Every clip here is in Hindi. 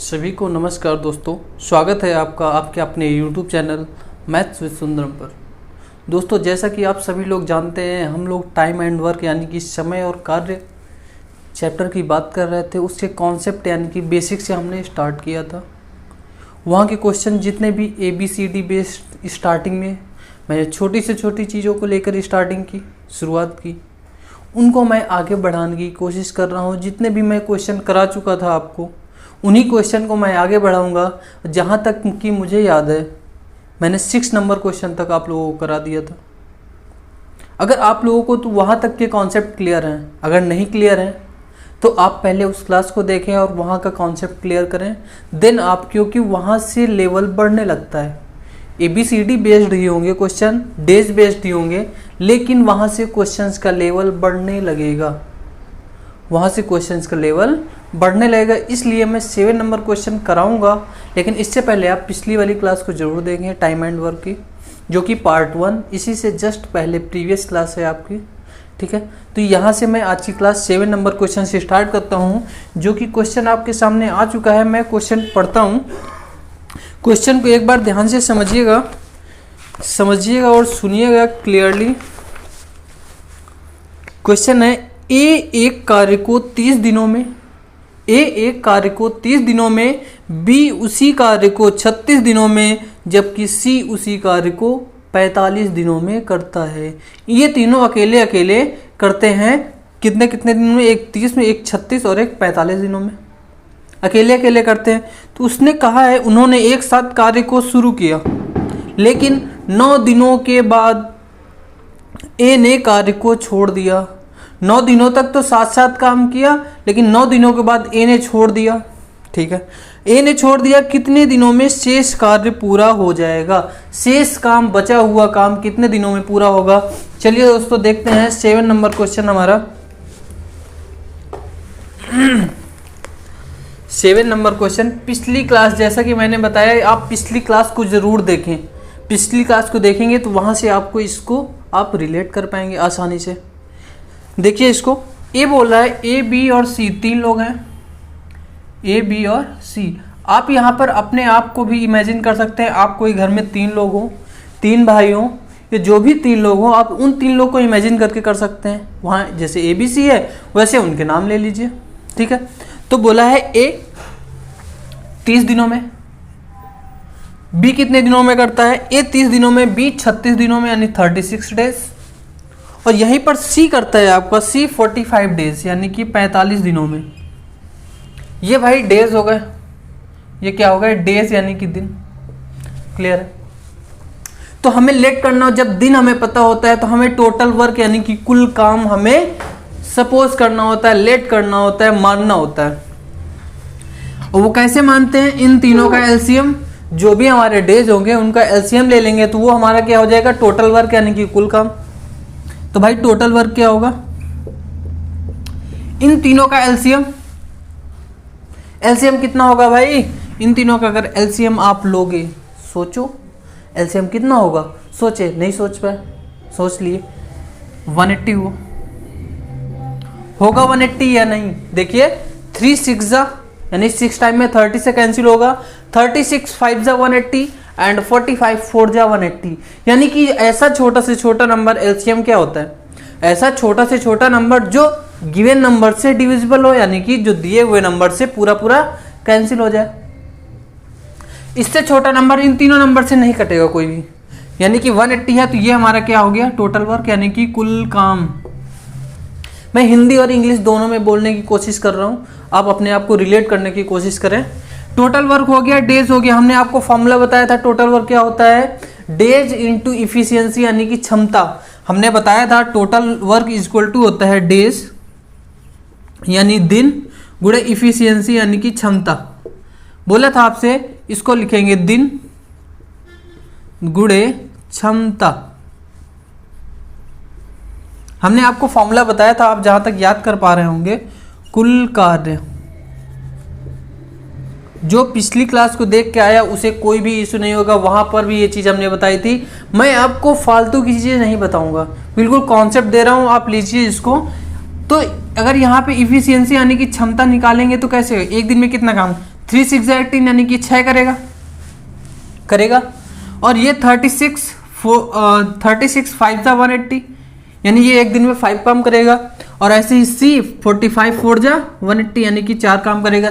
सभी को नमस्कार दोस्तों, स्वागत है आपका आपके अपने YouTube channel maths with Sundaram पर। दोस्तों, जैसा कि आप सभी लोग जानते हैं, हम लोग टाइम एंड वर्क यानी कि समय और कार्य चैप्टर की बात कर रहे थे। उसके कॉन्सेप्ट यानी कि बेसिक से हमने स्टार्ट किया था। वहाँ के क्वेश्चन जितने भी ABCD बेस्ड स्टार्टिंग में मैंने छोटी से छोटी चीज़ों को लेकर स्टार्टिंग की शुरुआत की, उनको मैं आगे बढ़ाने की कोशिश कर रहा हूँ। जितने भी मैं क्वेश्चन करा चुका था आपको, उन्हीं क्वेश्चन को मैं आगे बढ़ाऊंगा। जहाँ तक कि मुझे याद है, मैंने 6 नंबर क्वेश्चन तक आप लोगों को करा दिया था। अगर आप लोगों को तो वहाँ तक के कॉन्सेप्ट क्लियर हैं, अगर नहीं क्लियर हैं तो आप पहले उस क्लास को देखें और वहाँ का कॉन्सेप्ट क्लियर करें। देन आप, क्योंकि वहाँ से लेवल बढ़ने लगता है। ABCD बेस्ड ही होंगे क्वेश्चन, डेज बेस्ड ही होंगे, लेकिन वहाँ से क्वेश्चंस का लेवल बढ़ने लगेगा। वहाँ से क्वेश्चंस का लेवल बढ़ने लगेगा। इसलिए मैं 7 नंबर क्वेश्चन कराऊंगा, लेकिन इससे पहले आप पिछली वाली क्लास को ज़रूर देखें, टाइम एंड वर्क की, जो कि पार्ट 1 इसी से जस्ट पहले प्रीवियस क्लास है आपकी। ठीक है, तो यहाँ से मैं आज की क्लास 7 नंबर क्वेश्चन से स्टार्ट करता हूँ, जो कि क्वेश्चन आपके सामने आ चुका है। मैं क्वेश्चन पढ़ता हूँ। क्वेश्चन को एक बार ध्यान से समझिएगा और सुनिएगा क्लियरली। क्वेश्चन है, एक कार्य को 30 दिनों में B उसी कार्य को 36 दिनों में, जबकि C उसी कार्य को 45 दिनों में करता है। ये तीनों अकेले अकेले करते हैं कितने दिनों में? एक 30 में, एक 36 और एक 45 दिनों में अकेले अकेले करते हैं। तो उसने कहा है, उन्होंने एक साथ कार्य को शुरू किया, लेकिन 9 दिनों के बाद A ने कार्य को छोड़ दिया। 9 दिनों तक तो साथ साथ काम किया, लेकिन 9 दिनों के बाद A ने छोड़ दिया। ठीक है, A ने छोड़ दिया। कितने दिनों में शेष कार्य पूरा हो जाएगा? शेष काम, बचा हुआ काम कितने दिनों में पूरा होगा? चलिए दोस्तों देखते हैं 7 नंबर क्वेश्चन हमारा। 7 नंबर क्वेश्चन पिछली क्लास, जैसा कि मैंने बताया, आप पिछली क्लास को जरूर देखें। पिछली क्लास को देखेंगे तो वहां से आपको इसको आप रिलेट कर पाएंगे आसानी से। देखिए, इसको A बोल रहा है, A, B और C 3 लोग हैं। A, B और C। आप यहाँ पर अपने आप को भी इमेजिन कर सकते हैं। आप कोई घर में 3 लोग हों, 3 भाई हों, या जो भी 3 लोग हों, आप उन 3 लोग को इमेजिन करके कर सकते हैं। वहाँ जैसे ABC है, वैसे उनके नाम ले लीजिए। ठीक है, तो बोला है A 30 दिनों में, B कितने दिनों में करता है? A 30 दिनों में, B 36 दिनों में, यानी 36 डेज। और यहीं पर C करता है आपका, C 45 डेज, यानी कि 45 दिनों में। ये भाई डेज हो गए, ये क्या हो गए? डेज यानी कि दिन। क्लियर है? तो हमें लेट करना, जब दिन हमें पता होता है तो हमें टोटल वर्क यानी कि कुल काम हमें सपोज करना होता है, लेट करना होता है, मानना होता है। और वो कैसे मानते हैं? इन तीनों का एलसीएम, जो भी हमारे डेज होंगे उनका एलसीएम ले लेंगे, तो वो हमारा क्या हो जाएगा? टोटल वर्क यानी कि कुल काम। तो भाई टोटल वर्क क्या होगा? इन तीनों का एलसीएम कितना होगा भाई? इन तीनों का अगर एलसीएम आप लोगे, सोचो एलसीएम कितना होगा? सोचे, नहीं सोच पाए, सोच लिए। 180 होगा 180 या नहीं? देखिए 3 6 जा, यानी 6 टाइम में 30 से कैंसिल होगा। 36 5 जा 180 एंड 45 4 जा 180। यानी कि ऐसा छोटा से छोटा नंबर एलसीएम क्या होता है? ऐसा छोटा से छोटा नंबर जो गिवन नंबर से डिविजिबल हो, यानी कि जो दिए हुए नंबर से पूरा कैंसिल हो जाए। इससे छोटा नंबर इन तीनों नंबर से नहीं कटेगा कोई भी। यानी कि 180 है, तो ये हमारा क्या हो गया? टोटल वर्क यानी कि कुल काम। मैं हिंदी और इंग्लिश दोनों में बोलने की कोशिश कर रहा हूँ, आप अपने आप को रिलेट करने की कोशिश करें। टोटल वर्क हो गया, डेज हो गया। हमने आपको फॉर्मूला बताया था, टोटल वर्क क्या होता है? डेज इंटू इफिशियंसी यानी कि क्षमता। हमने बताया था total work is equal to होता है डेज यानी दिन, गुणे इफिशियंसी यानी कि क्षमता। बोला था आपसे, इसको लिखेंगे दिन गुणे क्षमता। हमने आपको फॉर्मूला बताया था, आप जहां तक याद कर पा रहे होंगे, कुल कार्य। जो पिछली क्लास को देख के आया उसे कोई भी इशू नहीं होगा, वहां पर भी ये चीज़ हमने बताई थी। मैं आपको फालतू की चीज़ें नहीं बताऊंगा, बिल्कुल कॉन्सेप्ट दे रहा हूं, आप लीजिए इसको। तो अगर यहाँ पे इफिशियंसी यानी कि क्षमता निकालेंगे तो कैसे? एक दिन में कितना काम? 3 6 18 यानी कि 6 करेगा। और ये 36 5 जा 180 यानी ये एक दिन में 5 काम करेगा। और ऐसे ही सी 45 4 जा 180 यानी कि 4 काम करेगा।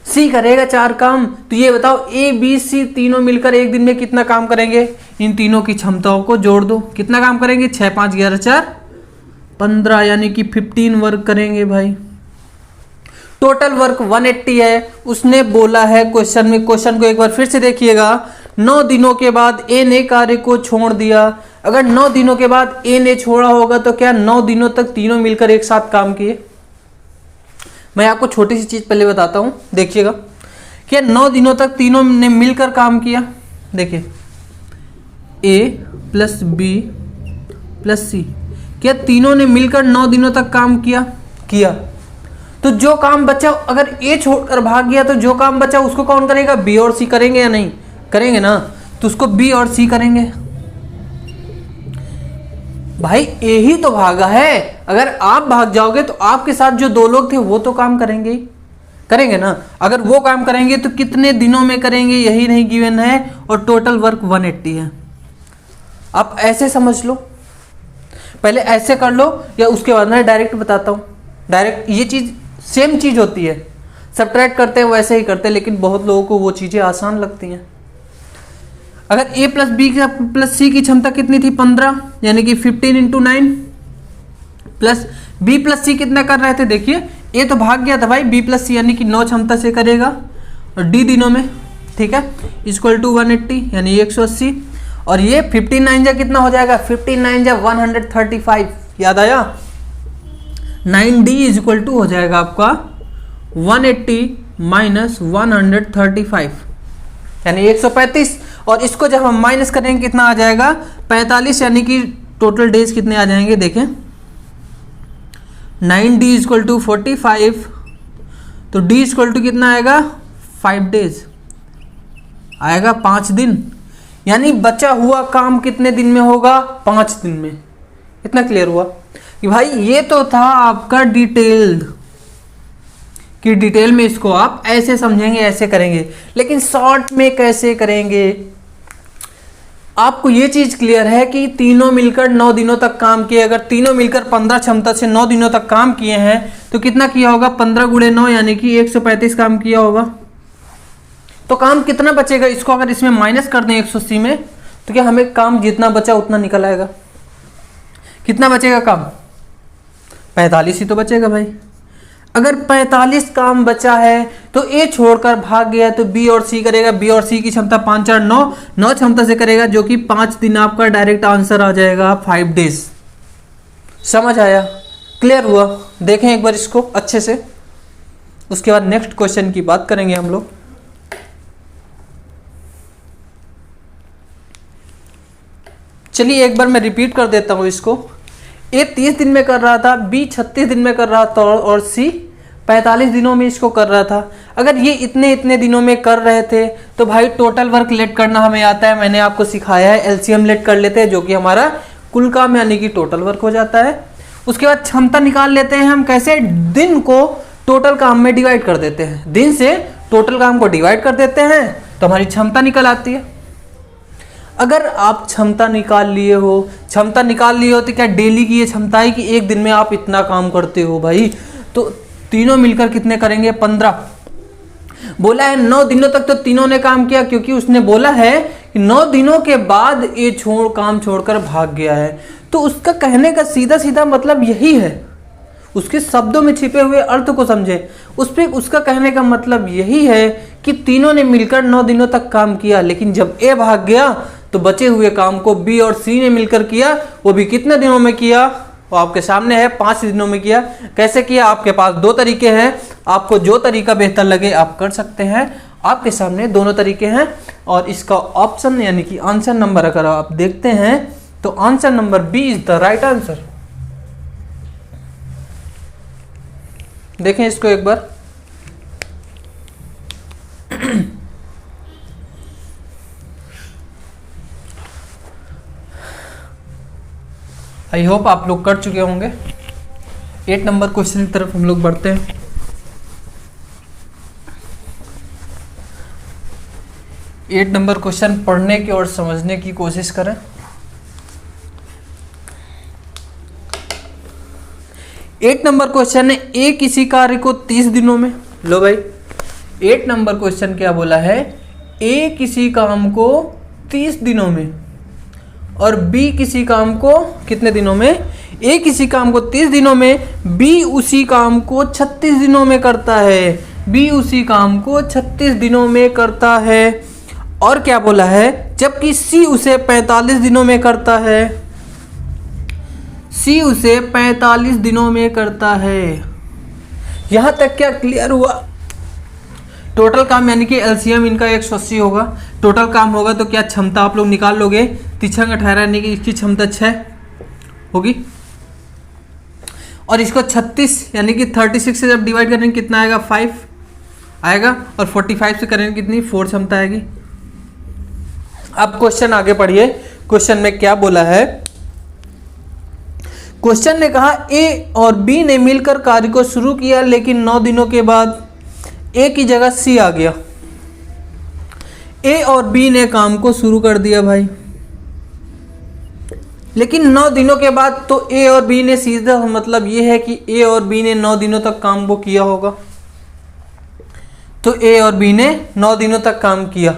सी करेगा 4 काम। तो ये बताओ ए बी सी तीनों मिलकर एक दिन में कितना काम करेंगे? इन तीनों की क्षमताओं को जोड़ दो, कितना काम करेंगे? 6 5 11 4 15 यानी कि 15 वर्क करेंगे भाई। टोटल वर्क 180 है। उसने बोला है क्वेश्चन में, क्वेश्चन को एक बार फिर से देखिएगा, 9 दिनों के बाद ए ने कार्य को छोड़ दिया। अगर 9 दिनों के बाद ए ने छोड़ा होगा तो क्या 9 दिनों तक तीनों मिलकर एक साथ काम किए? मैं आपको छोटी सी चीज पहले बताता हूं, देखिएगा। क्या 9 दिनों तक तीनों ने मिलकर काम किया? देखिए ए प्लस बी प्लस सी, क्या तीनों ने मिलकर 9 दिनों तक काम किया? तो जो काम बचा, अगर ए छोड़कर भाग गया तो जो काम बचा उसको कौन करेगा? बी और सी करेंगे या नहीं करेंगे ना? तो उसको बी और सी करेंगे। भाई ए ही तो भागा है, अगर आप भाग जाओगे तो आपके साथ जो 2 लोग थे वो तो काम करेंगे ना। अगर वो काम करेंगे तो कितने दिनों में करेंगे यही नहीं गिवन है, और टोटल वर्क 180 है। आप ऐसे समझ लो, पहले ऐसे कर लो, या उसके बाद मैं डायरेक्ट बताता हूं। डायरेक्ट ये चीज सेम चीज होती है, सब्ट्रैक्ट करते हैं वैसे ही करते हैं, लेकिन बहुत लोगों को वो चीजें आसान लगती हैं। अगर a प्लस बी प्लस सी की क्षमता कितनी थी? 15 यानी कि 15 इंटू 9 प्लस बी प्लस सी कितना कर रहे थे? देखिए ए तो भाग गया था भाई, बी प्लस सी यानी कि 9 क्षमता से करेगा, और डी दिनों में, ठीक है, इक्वल टू 180 यानी 180। और ये 15 9 जा कितना हो जाएगा? 15 9 जा 135, याद आया? 9d इज इक्वल टू हो जाएगा आपका 180 माइनस 135 यानी 135। और इसको जब हम माइनस करेंगे कितना आ जाएगा? 45 यानी कि टोटल डेज कितने आ जाएंगे? देखें 9d इज इक्वल टू 45, तो d इज इक्वल टू कितना आएगा? 5 डेज आएगा, 5 दिन। यानी बचा हुआ काम कितने दिन में होगा? 5 दिन में। इतना क्लियर हुआ कि भाई ये तो था आपका डिटेल्ड, कि डिटेल में इसको आप ऐसे समझेंगे, ऐसे करेंगे, लेकिन शॉर्ट में कैसे करेंगे? आपको ये चीज क्लियर है कि तीनों मिलकर 9 दिनों तक काम किए। अगर तीनों मिलकर 15 क्षमता से 9 दिनों तक काम किए हैं तो कितना किया होगा? 15 गुणे 9 यानी कि 135 काम किया होगा। तो काम कितना बचेगा? इसको अगर इसमें माइनस कर दें 180 में, तो क्या हमें काम जितना बचा उतना निकल आएगा? कितना बचेगा काम? 45 ही तो बचेगा भाई। अगर 45 काम बचा है तो ए छोड़कर भाग गया तो बी और सी करेगा। बी और सी की क्षमता 5 4 9 क्षमता से करेगा, जो कि 5 दिन आपका डायरेक्ट आंसर आ जाएगा 5 डेज। समझ आया? क्लियर हुआ? देखें एक बार इसको अच्छे से, उसके बाद नेक्स्ट क्वेश्चन की बात करेंगे हम लोग। चलिए एक बार मैं रिपीट कर देता हूं इसको। ए 30 दिन में कर रहा था, बी 36 दिन में कर रहा था, और सी 45 दिनों में इसको कर रहा था। अगर ये इतने इतने दिनों में कर रहे थे तो भाई टोटल वर्क लेट करना हमें आता है, मैंने आपको सिखाया है। एलसीएम लेट कर लेते हैं, जो कि हमारा कुल काम यानी कि टोटल वर्क हो जाता है। उसके बाद क्षमता निकाल लेते हैं हम कैसे? दिन को टोटल काम में डिवाइड कर देते हैं, दिन से टोटल काम को डिवाइड कर देते हैं तो हमारी क्षमता निकल आती है। अगर आप क्षमता निकाल लिए हो तो क्या डेली की ये क्षमता है कि एक दिन में आप इतना काम करते हो भाई? तो तीनों मिलकर कितने करेंगे? 15। बोला है 9 दिनों तक तो तीनों ने काम किया, क्योंकि उसने बोला है कि 9 दिनों के बाद ये काम छोड़कर भाग गया है। तो उसका कहने का सीधा सीधा मतलब यही है, उसके शब्दों में छिपे हुए अर्थ को समझे। उसका कहने का मतलब यही है कि तीनों ने मिलकर 9 दिनों तक काम किया, लेकिन जब ए भाग गया तो बचे हुए काम को बी और सी ने मिलकर किया। वो भी कितने दिनों में किया? वो आपके सामने है, 5 दिनों में किया। कैसे किया? आपके पास 2 तरीके हैं, आपको जो तरीका बेहतर लगे आप कर सकते हैं। आपके सामने दोनों तरीके हैं, और इसका ऑप्शन यानी कि आंसर नंबर अगर आप देखते हैं तो answer number B is the right answer. देखें इसको एक बार। आई होप आप लोग कर चुके होंगे। 8 नंबर क्वेश्चन की तरफ हम लोग बढ़ते हैं। 8 नंबर क्वेश्चन पढ़ने की और समझने की कोशिश करें। एट नंबर क्वेश्चन है, ए किसी कार्य को 30 दिनों में, लो भाई 8 नंबर क्वेश्चन क्या बोला है, ए किसी काम को 30 दिनों में और बी किसी काम को कितने दिनों में, ए किसी काम को 30 दिनों में, बी उसी काम को 36 दिनों में करता है, बी उसी काम को 36 दिनों में करता है। और क्या बोला है, जबकि सी उसे 45 दिनों में करता है, सी उसे 45 दिनों में करता है। यहां तक क्या क्लियर हुआ? टोटल काम यानी कि एलसीएम इनका 180 होगा, टोटल काम होगा तो क्या क्षमता आप लोग निकाल लोगे, 3 18 यानी कि इसकी क्षमता 6 होगी और इसको 36 यानी कि 36 से जब डिवाइड करेंगे कितना आएगा, 5 आएगा और 45 से करेंगे कितनी, 4 क्षमता आएगी। अब क्वेश्चन आगे पढ़िए, क्वेश्चन में क्या बोला है, क्वेश्चन ने कहा ए और बी ने मिलकर कार्य को शुरू किया लेकिन 9 दिनों के बाद ए की जगह सी आ गया। ए और बी ने काम को शुरू कर दिया भाई, लेकिन 9 दिनों के बाद, तो ए और बी ने सीधा मतलब ये है कि ए और बी ने 9 दिनों तक काम को किया होगा, तो ए और बी ने 9 दिनों तक काम किया।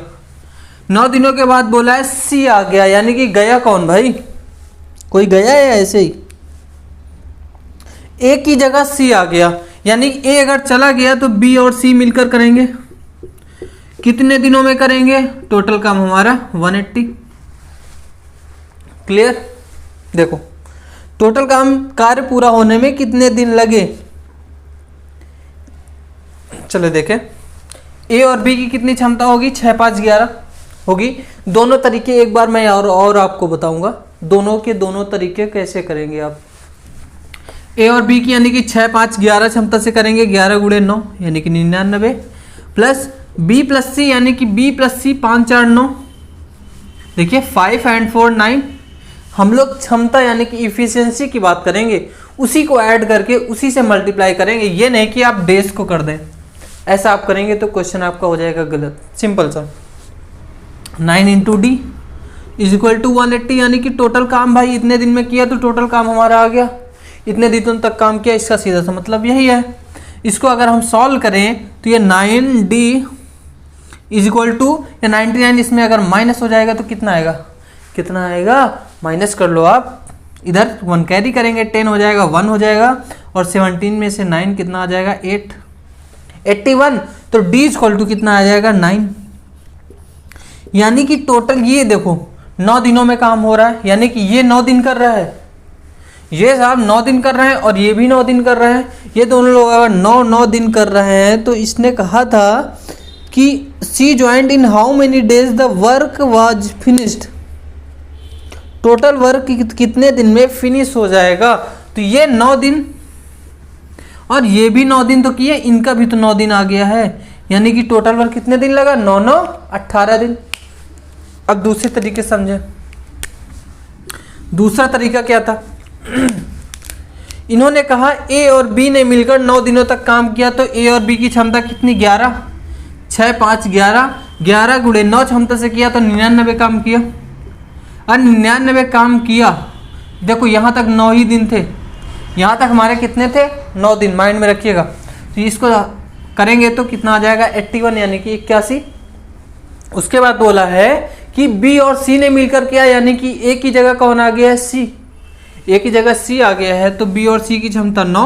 9 दिनों के बाद बोला है सी आ गया, यानी कि गया कौन भाई, कोई गया है ऐसे ही, ए की जगह सी आ गया, यानी ए अगर चला गया तो बी और सी मिलकर करेंगे, कितने दिनों में करेंगे, टोटल काम हमारा 180। क्लियर? देखो टोटल काम कार्य पूरा होने में कितने दिन लगे, चलो देखें, ए और बी की कितनी क्षमता होगी, 6 5 11 होगी। दोनों तरीके एक बार मैं और आपको बताऊंगा, दोनों के दोनों तरीके कैसे करेंगे आप। ए और बी की यानी कि 6 5 11 क्षमता से करेंगे, 11 गुणे 9 यानी कि 99, प्लस बी प्लस सी यानी कि बी प्लस सी 5 4 9, देखिए 5 and 4 9। हम लोग क्षमता यानी कि इफिशियंसी की बात करेंगे, उसी को ऐड करके उसी से मल्टीप्लाई करेंगे, ये नहीं कि आप डेज को कर दें, ऐसा आप करेंगे तो क्वेश्चन आपका हो जाएगा गलत। सिंपल सा 9 into D is equal to 180, यानी कि टोटल काम भाई इतने दिन में किया तो टोटल काम हमारा आ गया, इतने दिनों तक काम किया, इसका सीधा सा मतलब यही है। इसको अगर हम सॉल्व करें तो ये 9D इज इक्वल टू, या 99 इसमें अगर माइनस हो जाएगा तो कितना आएगा, कितना आएगा, माइनस कर लो आप, इधर 1 कैरी करेंगे, 10 हो जाएगा, 1 हो जाएगा और 17 में से 9 कितना आ जाएगा, 8 81, तो D इज इक्वल टू कितना आ जाएगा, 9। यानी कि टोटल ये देखो 9 दिनों में काम हो रहा है, यानी कि ये 9 दिन कर रहा है, ये साहब 9 दिन कर रहे हैं और ये भी 9 दिन कर रहे हैं, ये दोनों लोग अगर 9 दिन कर रहे हैं तो इसने कहा था कि C joint in how many days the work was finished, total work कितने दिन में फिनिश हो जाएगा, तो ये 9 दिन और ये भी 9 दिन तो किए, इनका भी तो 9 दिन आ गया है, यानी कि टोटल वर्क कितने दिन लगा, 9 9 18 दिन। अब दूसरे तरीके समझे, दूसरा तरीका क्या था, इन्होंने कहा ए और बी ने मिलकर 9 दिनों तक काम किया, तो ए और बी की क्षमता कितनी, 11, 6 5 11, 11 गुणे 9 क्षमता से किया तो 99 काम किया, और 99 काम किया, देखो यहाँ तक 9 ही दिन थे, यहाँ तक हमारे कितने थे, 9 दिन, माइंड में रखिएगा। तो इसको करेंगे तो कितना आ जाएगा, 81 यानी कि 81। उसके बाद बोला है कि बी और सी ने मिलकर किया, यानी कि ए की जगह कौन आ गया है, सी, ए की जगह सी आ गया है, तो बी और सी की क्षमता 9,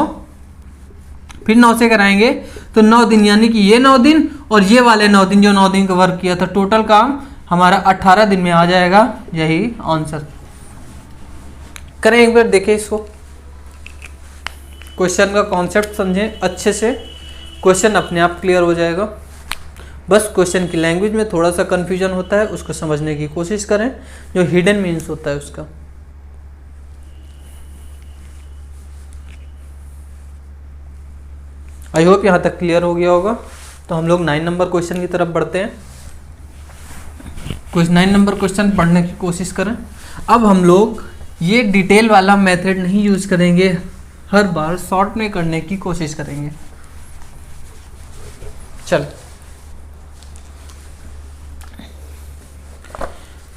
फिर 9 से कराएंगे तो 9 दिन, यानी कि ये 9 दिन और ये वाले 9 दिन जो 9 दिन का वर्क किया था, टोटल काम हमारा 18 दिन में आ जाएगा, यही आंसर। करें एक बार, देखें इसको, क्वेश्चन का कॉन्सेप्ट समझें अच्छे से, क्वेश्चन अपने आप क्लियर हो जाएगा। बस क्वेश्चन की लैंग्वेज में थोड़ा सा कन्फ्यूजन होता है, उसको समझने की कोशिश करें, जो हिडन मीन्स होता है उसका। आई होप यहाँ तक क्लियर हो गया होगा। तो हम लोग 9 नंबर क्वेश्चन की तरफ बढ़ते हैं। कुछ 9 नंबर क्वेश्चन पढ़ने की कोशिश करें। अब हम लोग ये डिटेल वाला मेथड नहीं यूज करेंगे, हर बार शॉर्ट में करने की कोशिश करेंगे। चल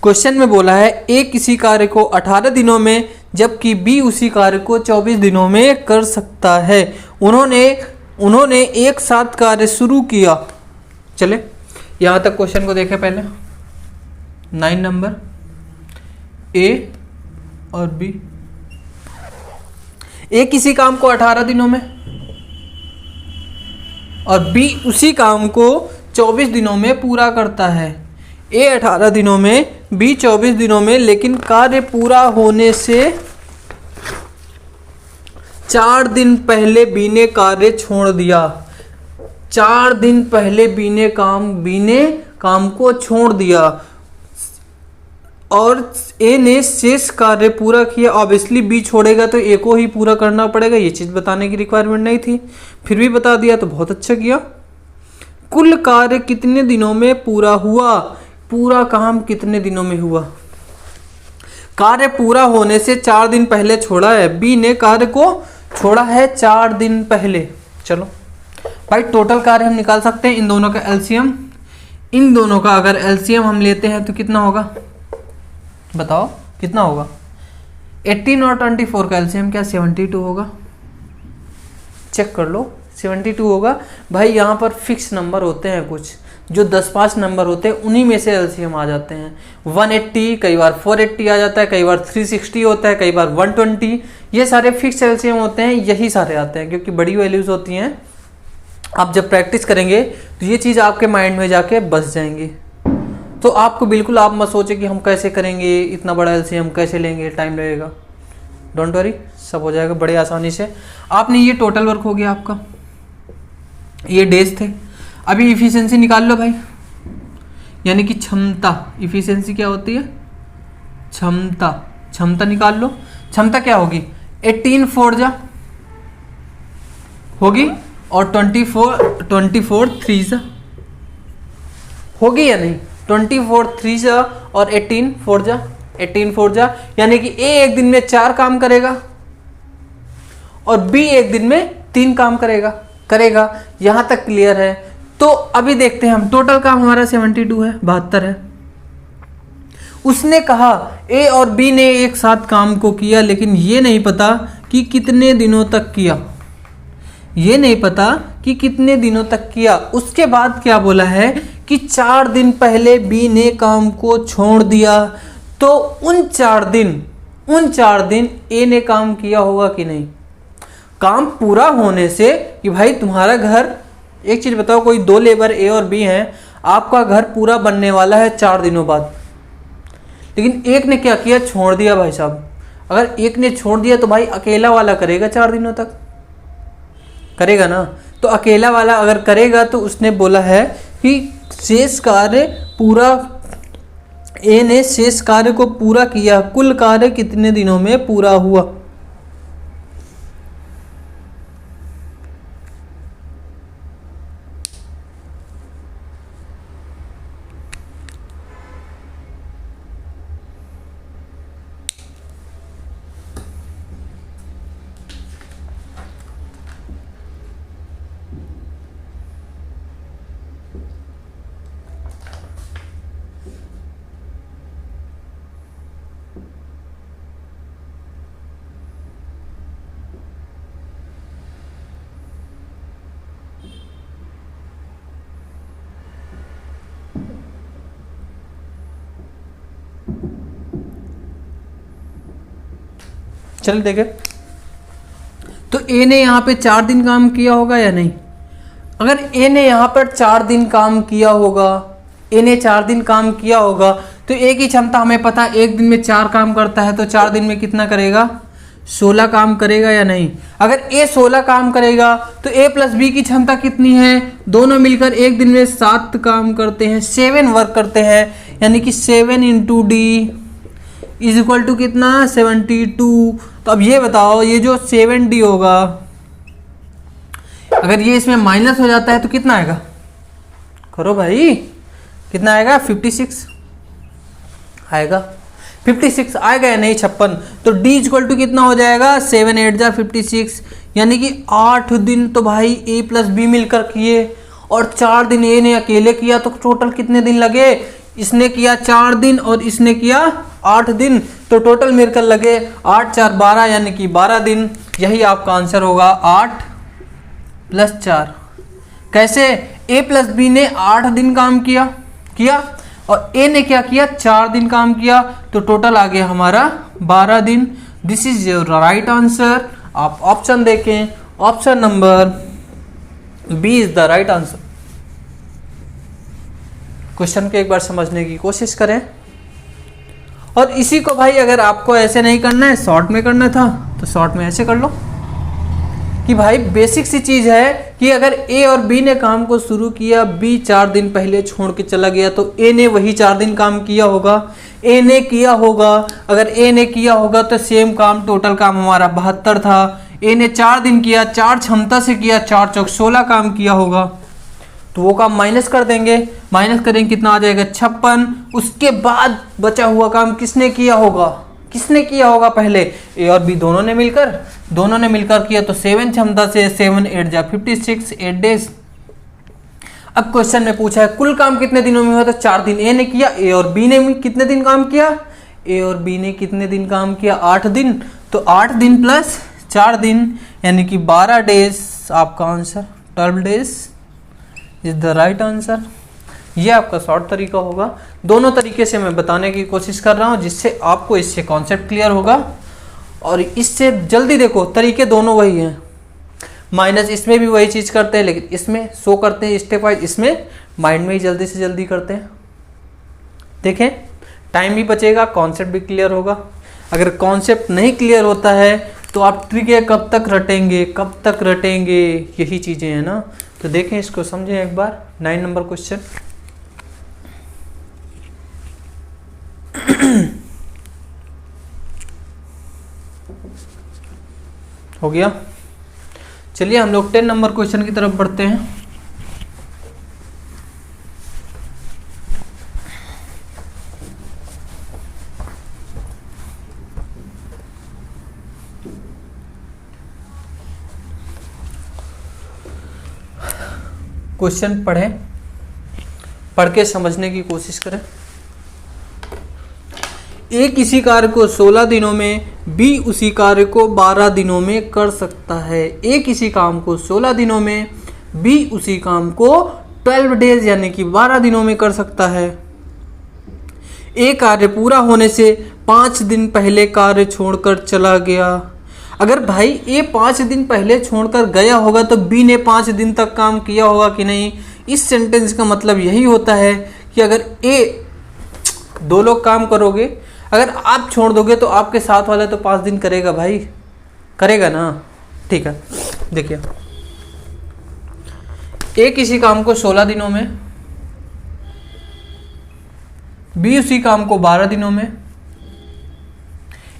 क्वेश्चन में बोला है ए किसी कार्य को 18 दिनों में जबकि बी उसी कार्य को 24 दिनों में कर सकता है। उन्होंने एक साथ कार्य शुरू किया। चले यहाँ तक क्वेश्चन को देखें पहले। 9 नंबर, ए और बी। ए किसी काम को 18 दिनों में और बी उसी काम को 24 दिनों में पूरा करता है। ए 18 दिनों में, बी 24 दिनों में, लेकिन कार्य पूरा होने से 4 दिन पहले बी ने कार्य छोड़ दिया। 4 दिन पहले बी ने काम को छोड़ दिया और ए ने शेष कार्य पूरा किया। ऑब्वियसली बी छोड़ेगा तो ए को ही पूरा करना पड़ेगा, ये चीज बताने की रिक्वायरमेंट नहीं थी, फिर भी बता दिया तो बहुत अच्छा किया। कुल कार्य कितने दिनों में पूरा हुआ? पूरा काम कितने दिनों में हुआ? कार्य पूरा होने से 4 दिन पहले छोड़ा है। बी ने कार्य को छोड़ा है 4 दिन पहले। चलो भाई टोटल कार्य हम निकाल सकते हैं इन दोनों का एलसीएम। इन दोनों का अगर एलसीएम हम लेते हैं तो कितना होगा बताओ, कितना होगा? 18 और 24 का एलसीएम क्या 72 होगा? चेक कर लो, 72 होगा। भाई यहाँ पर फिक्स नंबर होते हैं कुछ जो 10-5 नंबर होते हैं, उन्हीं में से एलसीएम आ जाते हैं। 180, कई बार 480 आ जाता है, कई बार 360 होता है, कई बार 120। ये सारे फिक्स एलसीएम होते हैं, यही सारे आते हैं क्योंकि बड़ी वैल्यूज होती हैं। आप जब प्रैक्टिस करेंगे तो ये चीज़ आपके माइंड में जाके बस जाएंगी। तो आपको बिल्कुल आप मत सोचे कि हम कैसे करेंगे, इतना बड़ा एलसीएम कैसे लेंगे, टाइम लगेगा। डोंट वरी, सब हो जाएगा बड़े आसानी से। आपने ये टोटल वर्क हो गया आपका, ये डेज थे। अभी इफिशिएंसी निकाल लो भाई, यानी कि क्षमता। इफिशिएंसी क्या होती है? क्षमता निकाल लो। क्षमता क्या होगी? 18 4 जा होगी और 24 3 जा होगी या नहीं? 24 3 जा और 18 4 जा, यानी कि ए एक दिन में 4 काम करेगा और बी एक दिन में 3 काम करेगा। यहां तक क्लियर है? तो अभी देखते हैं हम, टोटल काम हमारा 72 है, 72 है। उसने कहा ए और बी ने एक साथ काम को किया, लेकिन ये नहीं पता कि कितने दिनों तक किया। ये नहीं पता कि कितने दिनों तक किया। उसके बाद क्या बोला है कि 4 दिन पहले बी ने काम को छोड़ दिया। तो उन 4 दिन ए ने काम किया होगा कि नहीं? काम पूरा होने से कि भाई तुम्हारा घर, एक चीज बताओ, कोई 2 लेबर ए और बी हैं, आपका घर पूरा बनने वाला है 4 दिनों बाद, लेकिन एक ने क्या किया? छोड़ दिया। भाई साहब अगर एक ने छोड़ दिया तो भाई अकेला वाला करेगा 4 दिनों तक, करेगा ना? तो अकेला वाला अगर करेगा तो उसने बोला है कि शेष कार्य पूरा, ए ने शेष कार्य को पूरा किया। कुल कार्य कितने दिनों में पूरा हुआ? चल देखे तो ए ने यहाँ पे 4 दिन काम किया होगा या नहीं? अगर ए ने यहाँ पर 4 दिन काम किया होगा, ए ने 4 दिन काम किया होगा, तो ए की क्षमता हमें पता है, एक दिन में 4 काम करता है, तो 4 दिन में कितना करेगा? 16 काम करेगा या नहीं? अगर ए 16 काम करेगा तो ए प्लस बी की क्षमता कितनी है? दोनों मिलकर एक दिन में 7 काम करते हैं, 7 वर्क करते हैं, यानी कि 7 × डी इज इक्वल टू कितना? 72। तो अब ये बताओ, ये जो 7D होगा, अगर ये इसमें माइनस हो जाता है तो कितना आएगा? करो भाई, कितना आएगा? 56 आएगा। 56 आएगा या नहीं? 56। तो D इक्वल टू कितना हो जाएगा? 7 8 जा 56, यानी कि 8 दिन तो भाई A प्लस बी मिलकर किए और 4 दिन ए ने अकेले किया, तो टोटल कितने दिन लगे? इसने किया 4 दिन और इसने किया 8 दिन, तो टोटल मिलकर लगे 8 4 12 यानी कि 12 दिन। यही आपका आंसर होगा 8 + 4। कैसे? ए प्लस बी ने 8 दिन काम किया और ए ने क्या किया 4 दिन काम किया, तो टोटल आ गया हमारा 12 दिन। This is your right answer. आप ऑप्शन देखें, option number B is the right answer. Question को एक बार समझने की कोशिश करें। और इसी को भाई अगर आपको ऐसे नहीं करना है, शॉर्ट में करना था, तो शॉर्ट में ऐसे कर लो कि भाई बेसिक सी चीज है कि अगर ए और बी ने काम को शुरू किया, बी 4 दिन पहले छोड़ के चला गया, तो ए ने वही 4 दिन काम किया होगा, ए ने किया होगा। अगर ए ने किया होगा तो सेम काम, टोटल काम हमारा 72 था। ए ने 4 दिन किया, 4 क्षमता से किया, 4 चौक 16 काम किया होगा, तो वो काम माइनस कर देंगे। माइनस करेंगे कितना आ जाएगा 56। उसके बाद बचा हुआ काम किसने किया होगा? पहले ए और बी दोनों ने मिलकर किया, तो 7 क्षमता से 7 8 जा 56, 8 डेज। अब क्वेश्चन में पूछा है कुल काम कितने दिनों में हुआ, तो 4 दिन ए ने किया, ए और बी ने कितने दिन काम किया? 8 दिन। तो 8 दिन प्लस 4 दिन यानी कि 12 डेज। आपका answer 12 days is the right answer. ये आपका शॉर्ट तरीका होगा। दोनों तरीके से मैं बताने की कोशिश कर रहा हूँ, जिससे आपको इससे कॉन्सेप्ट क्लियर होगा और इससे जल्दी। देखो तरीके दोनों वही हैं, माइनस इसमें भी वही चीज़ करते हैं, लेकिन इसमें शो करते हैं स्टेप वाइज, इसमें माइंड में ही जल्दी से जल्दी करते हैं। देखें, टाइम भी बचेगा, कॉन्सेप्ट भी क्लियर होगा। अगर कॉन्सेप्ट नहीं क्लियर होता है तो आप ट्रिक कब तक रटेंगे, यही चीज़ें हैं ना। तो देखें, इसको समझें एक बार। 9 नंबर क्वेश्चन हो गया। चलिए हम लोग 10 नंबर क्वेश्चन की तरफ बढ़ते हैं। क्वेश्चन पढ़ के समझने की कोशिश करें। ए किसी कार्य को 16 दिनों में, बी उसी कार्य को 12 दिनों में कर सकता है। ए किसी काम को 16 दिनों में, बी उसी काम को 12 डेज यानी कि 12 दिनों में कर सकता है। ए कार्य पूरा होने से 5 दिन पहले कार्य छोड़कर चला गया। अगर भाई ए 5 दिन पहले छोड़कर गया होगा तो बी ने 5 दिन तक काम किया होगा कि नहीं। इस सेंटेंस का मतलब यही होता है कि अगर ए, 2 लोग काम करोगे, अगर आप छोड़ दोगे तो आपके साथ वाला तो 5 दिन करेगा भाई, करेगा ना। ठीक है, देखिए ए किसी काम को 16 दिनों में, बी उसी काम को 12 दिनों में।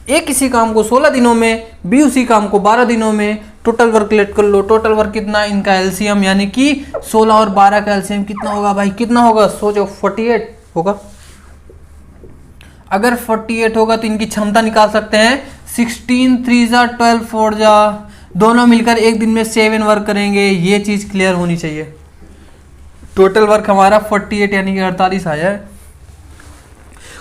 ए किसी काम को 16 दिनों में, बी उसी काम को 12 दिनों में। टोटल वर्क लेट कर लो। टोटल वर्क कितना, इनका एलसीएम यानी कि 16 और 12 का एलसीएम कितना होगा भाई, कितना होगा? सोचो 48 होगा। अगर 48 होगा तो इनकी क्षमता निकाल सकते हैं। 16 3 जा 12 4 जा, दोनों मिलकर एक दिन में 7 वर्क करेंगे। ये चीज क्लियर होनी चाहिए। टोटल वर्क हमारा 48 यानी कि 48 आया है।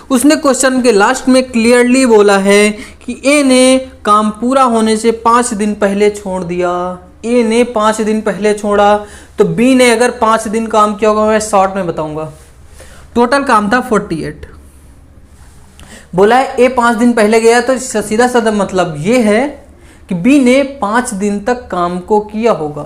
उसने क्वेश्चन के लास्ट में क्लियरली बोला है कि ए ने काम पूरा होने से 5 दिन पहले छोड़ दिया। ए ने 5 दिन पहले छोड़ा, तो बी ने अगर 5 दिन काम किया होगा, मैं शॉर्ट में बताऊंगा। टोटल काम था 48, बोला है ए 5 दिन पहले गया, तो सीधा साधा मतलब ये है कि बी ने 5 दिन तक काम को किया होगा।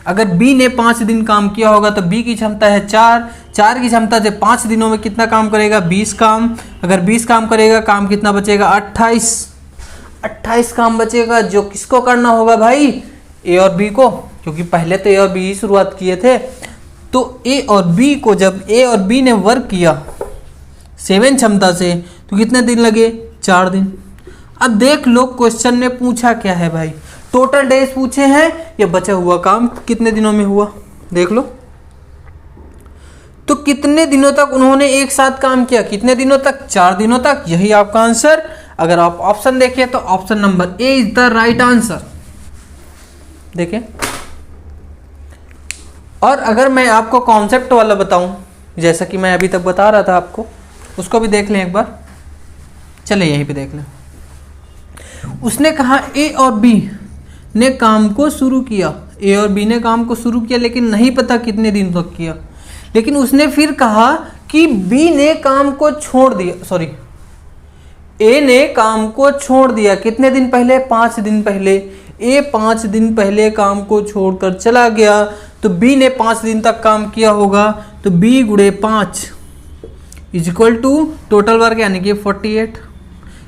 अगर बी ने 5 दिन काम किया होगा तो बी की क्षमता है 4 की क्षमता से 5 दिनों में कितना काम करेगा? 20 काम। अगर 20 काम करेगा, काम कितना बचेगा? 28 काम बचेगा, जो किसको करना होगा भाई? ए और बी को, क्योंकि पहले तो ए और बी ही शुरुआत किए थे। तो ए और बी को, जब ए और बी ने वर्क किया 7 क्षमता से, तो कितने दिन लगे? 4 दिन। अब देख लो क्वेश्चन ने पूछा क्या है भाई, टोटल डेज पूछे हैं या बचा हुआ काम कितने दिनों में हुआ, देख लो। तो कितने दिनों तक उन्होंने एक साथ काम किया? कितने दिनों तक? 4 दिनों तक। यही आपका आंसर। अगर आप ऑप्शन देखिए तो option number A is the right answer. देखें, और अगर मैं आपको कॉन्सेप्ट वाला बताऊं जैसा कि मैं अभी तक बता रहा था आपको, उसको भी देख लें एक बार। चलिए यहीं पे देख लें। उसने कहा ए और बी ने काम को शुरू किया, ए और बी ने काम को शुरू किया लेकिन नहीं पता कितने दिन तक किया। लेकिन उसने फिर कहा कि बी ने काम को छोड़ दिया, सॉरी ए ने काम को छोड़ दिया कितने दिन पहले, 5 दिन पहले। ए 5 दिन पहले काम को छोड़कर चला गया, तो बी ने 5 दिन तक काम किया होगा, तो बी गुणे 5 is equal to total work यानी कि 48।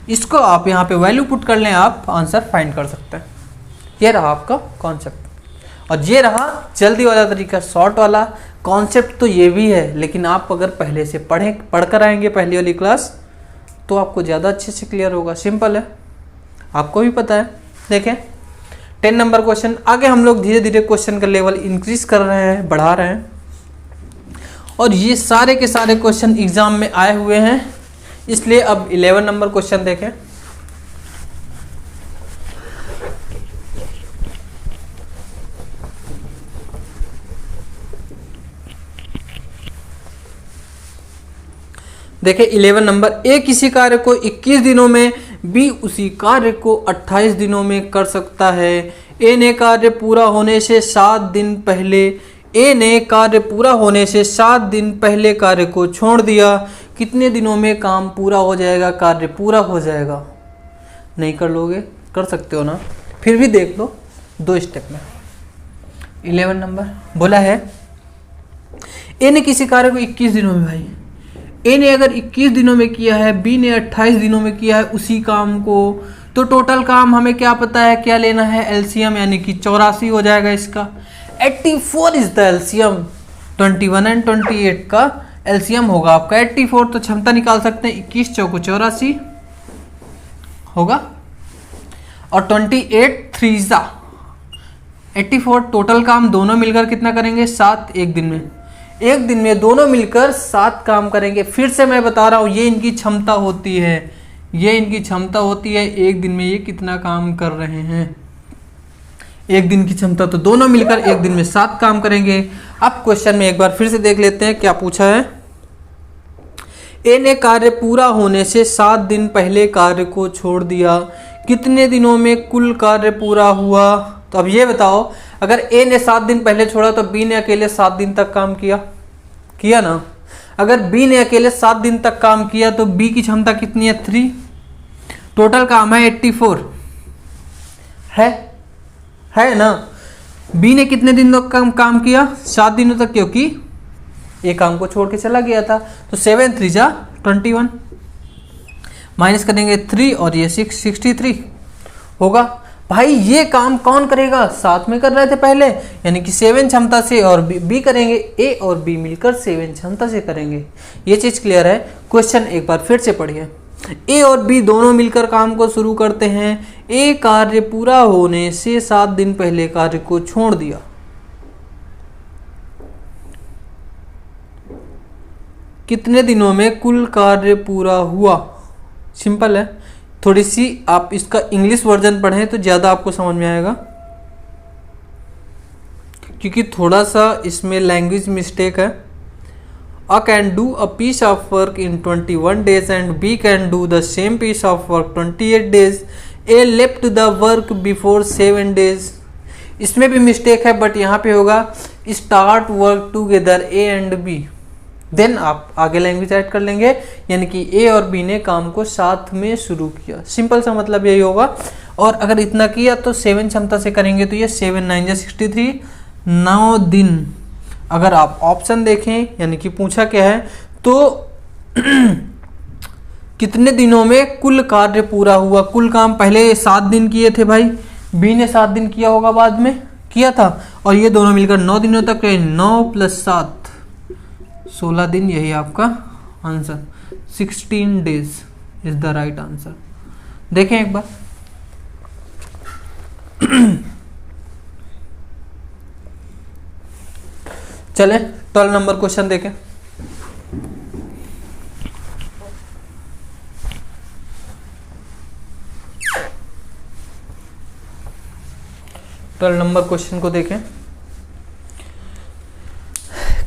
इसको आप यहाँ पे वैल्यू पुट कर लें, आप आंसर फाइंड कर सकते हैं। ये रहा आपका कॉन्सेप्ट, और ये रहा जल्दी वाला तरीका, शॉर्ट वाला। कॉन्सेप्ट तो ये भी है, लेकिन आप अगर पहले से पढ़कर आएंगे पहली वाली क्लास, तो आपको ज़्यादा अच्छे से क्लियर होगा। सिंपल है, आपको भी पता है। देखें 10 नंबर क्वेश्चन। आगे हम लोग धीरे धीरे क्वेश्चन का लेवल इंक्रीज कर रहे हैं, बढ़ा रहे हैं, और ये सारे के सारे क्वेश्चन एग्जाम में आए हुए हैं। इसलिए अब 11 नंबर क्वेश्चन देखें। देखिए 11 नंबर, ए किसी कार्य को 21 दिनों में, बी उसी कार्य को 28 दिनों में कर सकता है। ए ने कार्य पूरा होने से 7 दिन पहले, ए ने कार्य पूरा होने से 7 दिन पहले कार्य को छोड़ दिया। कितने दिनों में काम पूरा हो जाएगा, कार्य पूरा हो जाएगा? नहीं कर लोगे, कर सकते हो ना, फिर भी देख लो 2 स्टेप में। 11 नंबर बोला है ए ने किसी कार्य को 21 दिनों में, भाई ए ने अगर 21 दिनों में किया है, बी ने 28 दिनों में किया है उसी काम को, तो टोटल काम हमें क्या पता है, क्या लेना है, एलसीएम, यानी कि 84 हो जाएगा इसका। 84 इज द एलसीएम, 21 एंड 28 का एलसीएम होगा आपका 84। तो क्षमता निकाल सकते हैं, 21 चौको 84 होगा, और 28 3 जा 84। टोटल काम दोनों मिलकर कितना करेंगे, 7 एक दिन में। एक दिन में दोनों मिलकर 7 काम करेंगे। फिर से मैं बता रहा हूँ, ये इनकी क्षमता होती है, ये इनकी क्षमता होती है। एक दिन में ये कितना काम कर रहे हैं, एक दिन की क्षमता, तो दोनों मिलकर एक दिन में 7 काम करेंगे। अब क्वेश्चन में एक बार फिर से देख लेते हैं क्या पूछा है। ए ने कार्य पूरा होने से 7 दिन पहले कार्य को छोड़ दिया। कितने दिनों में कुल कार्य पूरा हुआ? तो अब ये बताओ, अगर ए ने 7 दिन पहले छोड़ा तो बी ने अकेले 7 दिन तक काम किया ना। अगर बी ने अकेले 7 दिन तक काम किया तो बी की क्षमता कितनी है, 3। टोटल काम है 84 है ना। बी ने कितने दिनों तक काम किया, 7 दिनों तक, क्योंकि ये काम को छोड़ के चला गया था। तो 7 3 जा 21, माइनस करेंगे 3 और ये 6 63 होगा। भाई ये काम कौन करेगा, साथ में कर रहे थे पहले, यानी कि 7 क्षमता से और बी करेंगे, ए और बी मिलकर 7 क्षमता से करेंगे। ये चीज क्लियर है। क्वेश्चन एक बार फिर से पढ़िए। ए और बी दोनों मिलकर काम को शुरू करते हैं। ए कार्य पूरा होने से 7 दिन पहले कार्य को छोड़ दिया। कितने दिनों में कुल कार्य पूरा हुआ? सिंपल है। थोड़ी सी आप इसका इंग्लिश वर्जन पढ़ें तो ज़्यादा आपको समझ में आएगा, क्योंकि थोड़ा सा इसमें लैंग्वेज मिस्टेक है। A can do a piece of work in 21 days and B can do the same piece of work 28 days. A left the work before 7 days. इसमें भी मिस्टेक है, बट यहाँ पे होगा start work together A and B. Then आप आगे लैंग्वेज ऐड कर लेंगे, यानी कि ए और बी ने काम को साथ में शुरू किया। सिंपल सा मतलब यही होगा। और अगर इतना किया तो 7 क्षमता से करेंगे, तो ये 7 9 63 9 दिन। अगर आप ऑप्शन देखें, यानी कि पूछा क्या है, तो कितने दिनों में कुल कार्य पूरा हुआ। कुल काम पहले 7 दिन किए थे भाई, बी ने 7 दिन किया होगा, बाद में किया था, और ये दोनों मिलकर 9 दिनों तक, 9 + 7 16 दिन। यही आपका answer, 16 days is the right answer. देखें एक बार। चले 12 नंबर क्वेश्चन देखें। नंबर क्वेश्चन को देखें।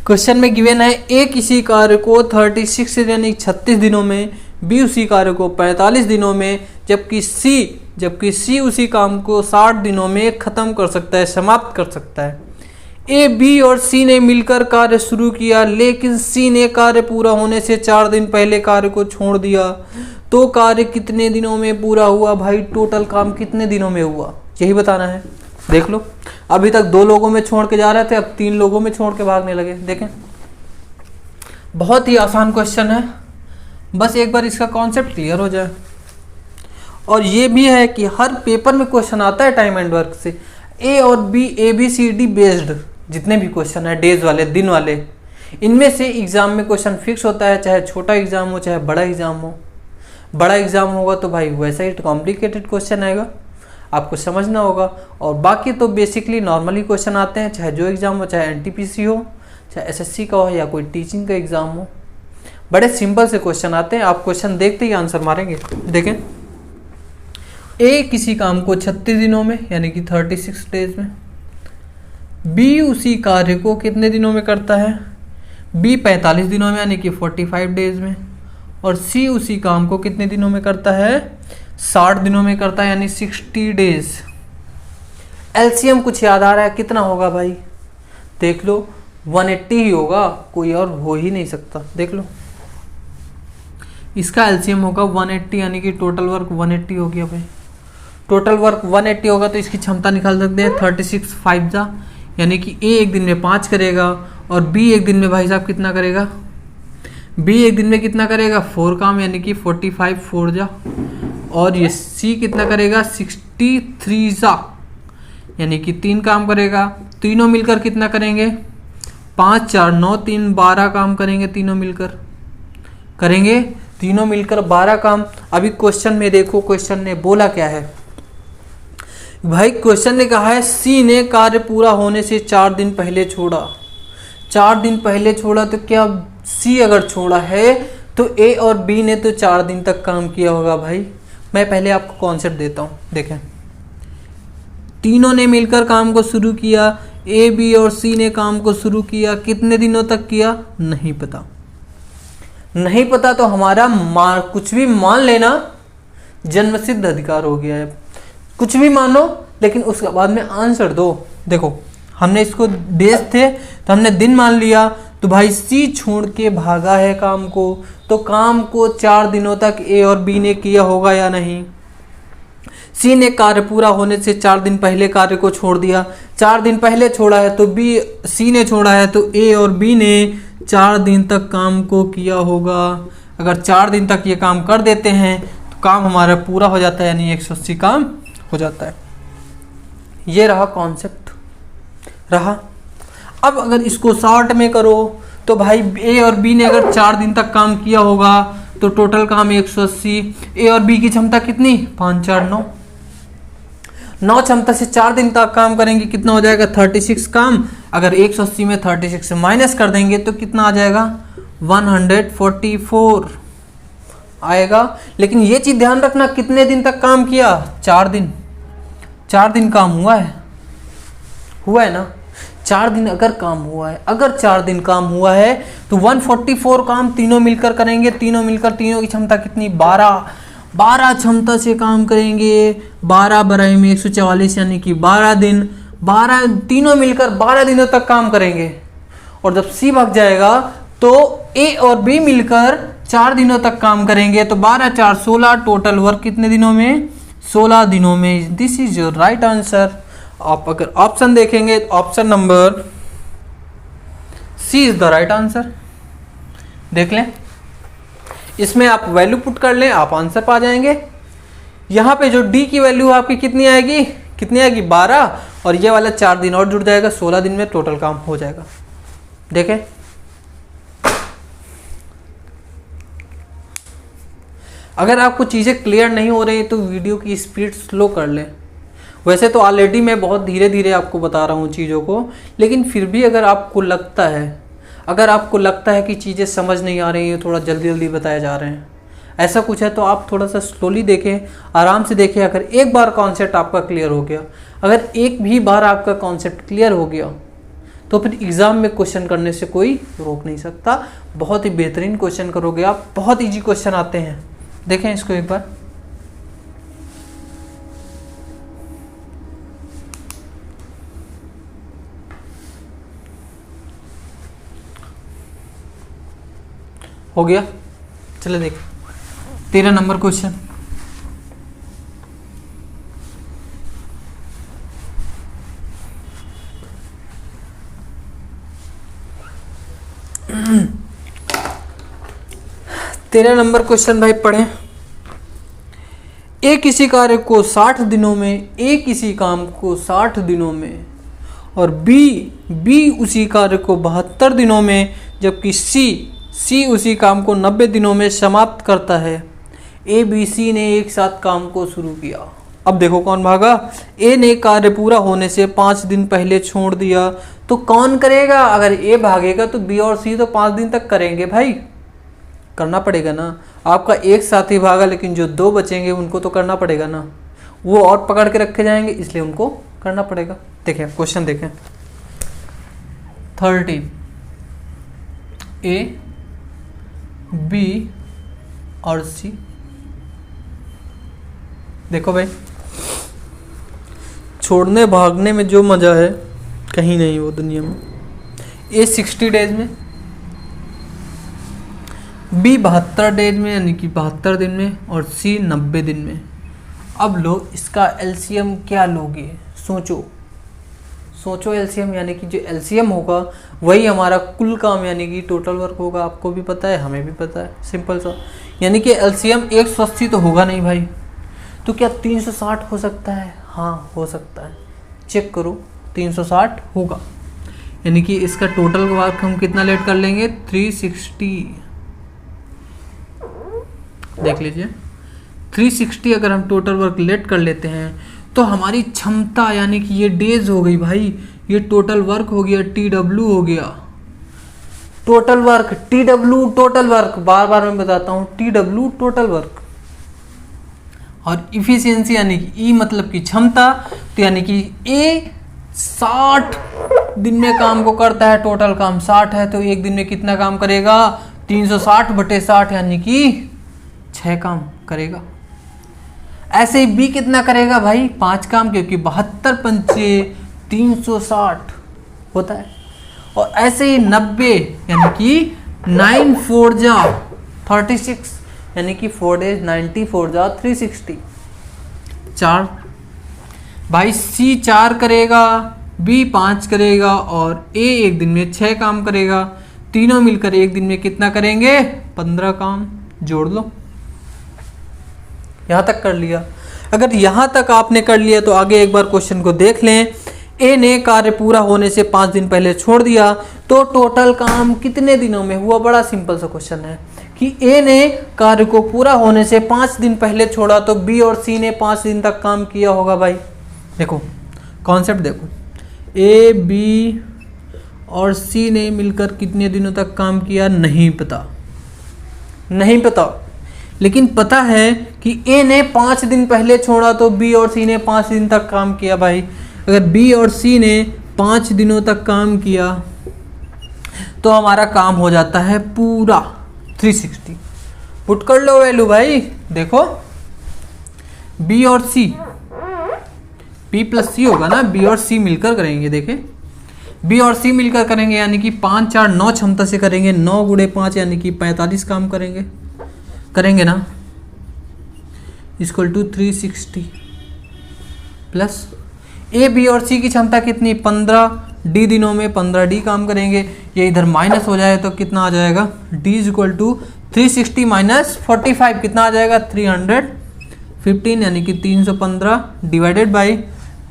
क्वेश्चन में गिवन है ए किसी कार्य को 36 यानी 36 दिनों में, बी उसी कार्य को 45 दिनों में, जबकि सी उसी काम को 60 दिनों में खत्म कर सकता है, समाप्त कर सकता है। ए, बी और सी ने मिलकर कार्य शुरू किया, लेकिन सी ने कार्य पूरा होने से 4 दिन पहले कार्य को छोड़ दिया, तो कार्य कितने दिनों में पूरा हुआ? भाई टोटल काम कितने दिनों में हुआ, यही बताना है। देख लो, अभी तक 2 लोगों में छोड़ के जा रहे थे, अब 3 लोगों में छोड़ के भागने लगे। देखें, बहुत ही आसान क्वेश्चन है, बस एक बार इसका कॉन्सेप्ट क्लियर हो जाए। और ये भी है कि हर पेपर में क्वेश्चन आता है टाइम एंड वर्क से, ए और B, A B C D based जितने भी क्वेश्चन है, डेज वाले, दिन वाले, इनमें से एग्जाम में क्वेश्चन फिक्स होता है, चाहे छोटा एग्जाम हो चाहे बड़ा एग्जाम हो। बड़ा एग्जाम होगा तो भाई वैसा ही कॉम्प्लिकेटेड क्वेश्चन आएगा, आपको समझना होगा। और बाकी तो बेसिकली नॉर्मली क्वेश्चन आते हैं, चाहे जो एग्ज़ाम हो, चाहे एनटीपीसी हो, चाहे एसएससी का हो, या कोई टीचिंग का एग्ज़ाम हो, बड़े सिंपल से क्वेश्चन आते हैं। आप क्वेश्चन देखते ही आंसर मारेंगे। देखें, ए किसी काम को 36 दिनों में यानी कि 36 डेज में, बी उसी कार्य को कितने दिनों में करता है? बी 45 दिनों में यानी कि 45 डेज में, और सी उसी काम को कितने दिनों में करता है? 60 दिनों में करता है यानी 60 डेज। एलसीएम कुछ याद आ रहा है कितना होगा भाई? देख लो, 180 ही होगा, कोई और हो ही नहीं सकता। देख लो, इसका एलसीएम होगा 180 यानी कि टोटल वर्क 180 हो गया भाई। टोटल वर्क 180 होगा तो इसकी क्षमता निकाल सकते हैं 36 5 जा, यानी कि ए एक दिन में 5 करेगा, और बी एक दिन में भाई साहब कितना करेगा? बी एक दिन में कितना करेगा? 4 काम, यानी कि 45 4 जा, और ये सी कितना करेगा? 63 जा, यानी कि 3 काम करेगा। तीनों मिलकर कितना करेंगे? 5 4 9 3 12 काम करेंगे, तीनों मिलकर करेंगे, तीनों मिलकर 12 काम। अभी क्वेश्चन में देखो, क्वेश्चन ने बोला क्या है भाई? क्वेश्चन ने कहा है सी ने कार्य पूरा होने से 4 दिन पहले छोड़ा। 4 दिन पहले छोड़ा तो क्या सी अगर छोड़ा है तो ए और बी ने तो 4 दिन तक काम किया होगा भाई। मैं पहले आपको कॉन्सेप्ट देता हूँ। देखें, तीनों ने मिलकर काम को शुरू किया, ए बी और सी ने काम को शुरू किया, कितने दिनों तक किया? नहीं पता। नहीं पता तो हमारा कुछ भी मान लेना जन्मसिद्ध अधिकार हो गया है। कुछ भी मानो, लेकिन उसके बाद में आंसर दो। देखो, हमने इसको डेज थे तो हमने दिन मान लिया, तो भाई सी छोड़ के भागा है काम को, तो काम को 4 दिनों तक ए और बी ने किया होगा या नहीं? सी ने कार्य पूरा होने से 4 दिन पहले कार्य को छोड़ दिया। 4 दिन पहले छोड़ा है तो बी, सी ने छोड़ा है तो ए और बी ने 4 दिन तक काम को किया होगा। अगर 4 दिन तक ये काम कर देते हैं तो काम हमारा पूरा हो जाता है, यानी 180 काम हो जाता है। ये रहा कॉन्सेप्ट रहा। अब अगर इसको शॉर्ट में करो तो भाई ए और बी ने अगर 4 दिन तक काम किया होगा तो टोटल काम 180। ए और बी की क्षमता कितनी? 5 4 9। 9 क्षमता से 4 दिन तक काम करेंगे, कितना हो जाएगा? 36 काम। अगर 180 में 36 से माइनस कर देंगे तो कितना आ जाएगा? 144 आएगा। लेकिन ये चीज़ ध्यान रखना, कितने दिन तक काम किया? 4 दिन। 4 दिन काम हुआ है ना? 4 दिन अगर काम हुआ है, अगर 4 दिन काम हुआ है तो 144 काम तीनों मिलकर करेंगे। तीनों की क्षमता कितनी? 12 क्षमता से काम करेंगे। 12 बराई में 144 यानी कि 12 दिन। 12 तीनों मिलकर 12 दिनों तक काम करेंगे। और जब सी भाग जाएगा तो ए और बी मिलकर 4 दिनों तक काम करेंगे। तो 12 4 16, टोटल वर्क कितने दिनों में? 16 दिनों में। This is your right answer. आप अगर ऑप्शन देखेंगे तो option number C is the right answer. देख लें, इसमें आप वैल्यू पुट कर लें, आप आंसर पा जाएंगे। यहाँ पे जो डी की वैल्यू आपकी कितनी आएगी? 12, और ये वाला 4 दिन और जुड़ जाएगा, 16 दिन में टोटल काम हो जाएगा। देखें, अगर आपको चीज़ें क्लियर नहीं हो रही तो वीडियो की स्पीड स्लो कर लें। वैसे तो ऑलरेडी मैं बहुत धीरे धीरे आपको बता रहा हूँ चीज़ों को, लेकिन फिर भी अगर आपको लगता है कि चीज़ें समझ नहीं आ रही हैं, थोड़ा जल्दी जल्दी बताए जा रहे हैं, ऐसा कुछ है तो आप थोड़ा सा स्लोली देखें, आराम से देखें। अगर एक बार कॉन्सेप्ट आपका क्लियर हो गया, अगर एक भी बार आपका कॉन्सेप्ट क्लियर हो गया तो फिर एग्ज़ाम में क्वेश्चन करने से कोई रोक नहीं सकता। बहुत ही बेहतरीन क्वेश्चन करोगे आप, बहुत इजी क्वेश्चन आते हैं। देखें इसको एक बार। हो गया, चलो देख 13 नंबर क्वेश्चन। तेरह नंबर क्वेश्चन भाई पढ़ें। ए किसी कार्य को 60 दिनों में, ए किसी काम को 60 दिनों में और बी उसी कार्य को 72 दिनों में, जबकि सी उसी काम को 90 दिनों में समाप्त करता है। ए बी सी ने एक साथ काम को शुरू किया। अब देखो कौन भागा। ए ने कार्य पूरा होने से 5 दिन पहले छोड़ दिया, तो कौन करेगा? अगर ए भागेगा तो बी और सी तो 5 दिन तक करेंगे भाई, करना पड़ेगा ना। आपका एक साथी भागा, लेकिन जो 2 बचेंगे उनको तो करना पड़ेगा ना, वो और पकड़ के रखे जाएंगे, इसलिए उनको करना पड़ेगा। देखें क्वेश्चन देखें 30 ए बी और सी। देखो भाई, छोड़ने भागने में जो मज़ा है कहीं नहीं वो दुनिया में। ए 60 डेज में, बी 72 डेज में यानी कि 72 दिन में, और सी 90 दिन में। अब लो इसका एलसीएम क्या लोगे, सोचो एलसीएम, यानी कि जो एलसीएम होगा वही हमारा कुल काम यानी कि टोटल वर्क होगा। आपको भी पता है, हमें भी पता है, सिंपल सा। यानी कि एलसीएम 180 तो होगा नहीं भाई, तो क्या 360 हो सकता है? हाँ हो सकता है, चेक करो 360 होगा। यानी कि इसका टोटल वर्क हम कितना लेट कर लेंगे? 360। देख लीजिए 360 अगर हम टोटल वर्क लेट कर लेते हैं तो हमारी क्षमता यानी कि ये डेज हो गई भाई, ये टोटल वर्क हो गया, TW हो गया। Total work, TW total work, बार बार मैं बताता हूँ, TW टोटल वर्क। और इफिशियंसी यानी कि ई मतलब की क्षमता, तो यानी कि ए 60 दिन में काम को करता है, टोटल काम 60 है, तो एक दिन में कितना काम करेगा? 360/60 यानी कि 6 काम करेगा। ऐसे ही बी कितना करेगा भाई? 5 काम, क्योंकि 72 पंचे 360 होता है। और ऐसे ही 90 यानी कि 9 4 जा 36 यानी कि 4 डेज 90 4 जा 360। 4 भाई सी 4 करेगा, बी 5 करेगा और ए एक दिन में 6 काम करेगा। तीनों मिलकर एक दिन में कितना करेंगे? 15 काम। जोड़ लो। यहाँ तक कर लिया। अगर यहाँ तक आपने कर लिया तो आगे एक बार क्वेश्चन को देख लें। ए ने कार्य पूरा होने से 5 दिन पहले छोड़ दिया, तो टोटल काम कितने दिनों में हुआ? बड़ा सिंपल सा क्वेश्चन है कि ए ने कार्य को पूरा होने से 5 दिन पहले छोड़ा, तो बी और सी ने 5 दिन तक काम किया होगा भाई। देखो कॉन्सेप्ट देखो, ए बी और सी ने मिलकर कितने दिनों तक काम किया? नहीं पता, लेकिन पता है कि ए ने 5 दिन पहले छोड़ा, तो बी और सी ने 5 दिन तक काम किया भाई। अगर बी और सी ने 5 दिनों तक काम किया तो हमारा काम हो जाता है पूरा 360। पुट कर लो वैल्यू भाई। देखो बी और सी, पी प्लस सी होगा ना, बी और सी मिलकर करेंगे। देखें बी और सी मिलकर करेंगे यानी कि 5 4 9 क्षमता से करेंगे। 9 × 5 यानी कि 45 काम करेंगे ना, इक्वल टू 360 प्लस ए बी और सी की क्षमता कितनी? 15 डी दिनों में 15 डी काम करेंगे। ये इधर माइनस हो जाए तो कितना आ जाएगा? D is equal to 360 minus 45 कितना आ जाएगा? 315 यानी कि 315 डिवाइडेड बाई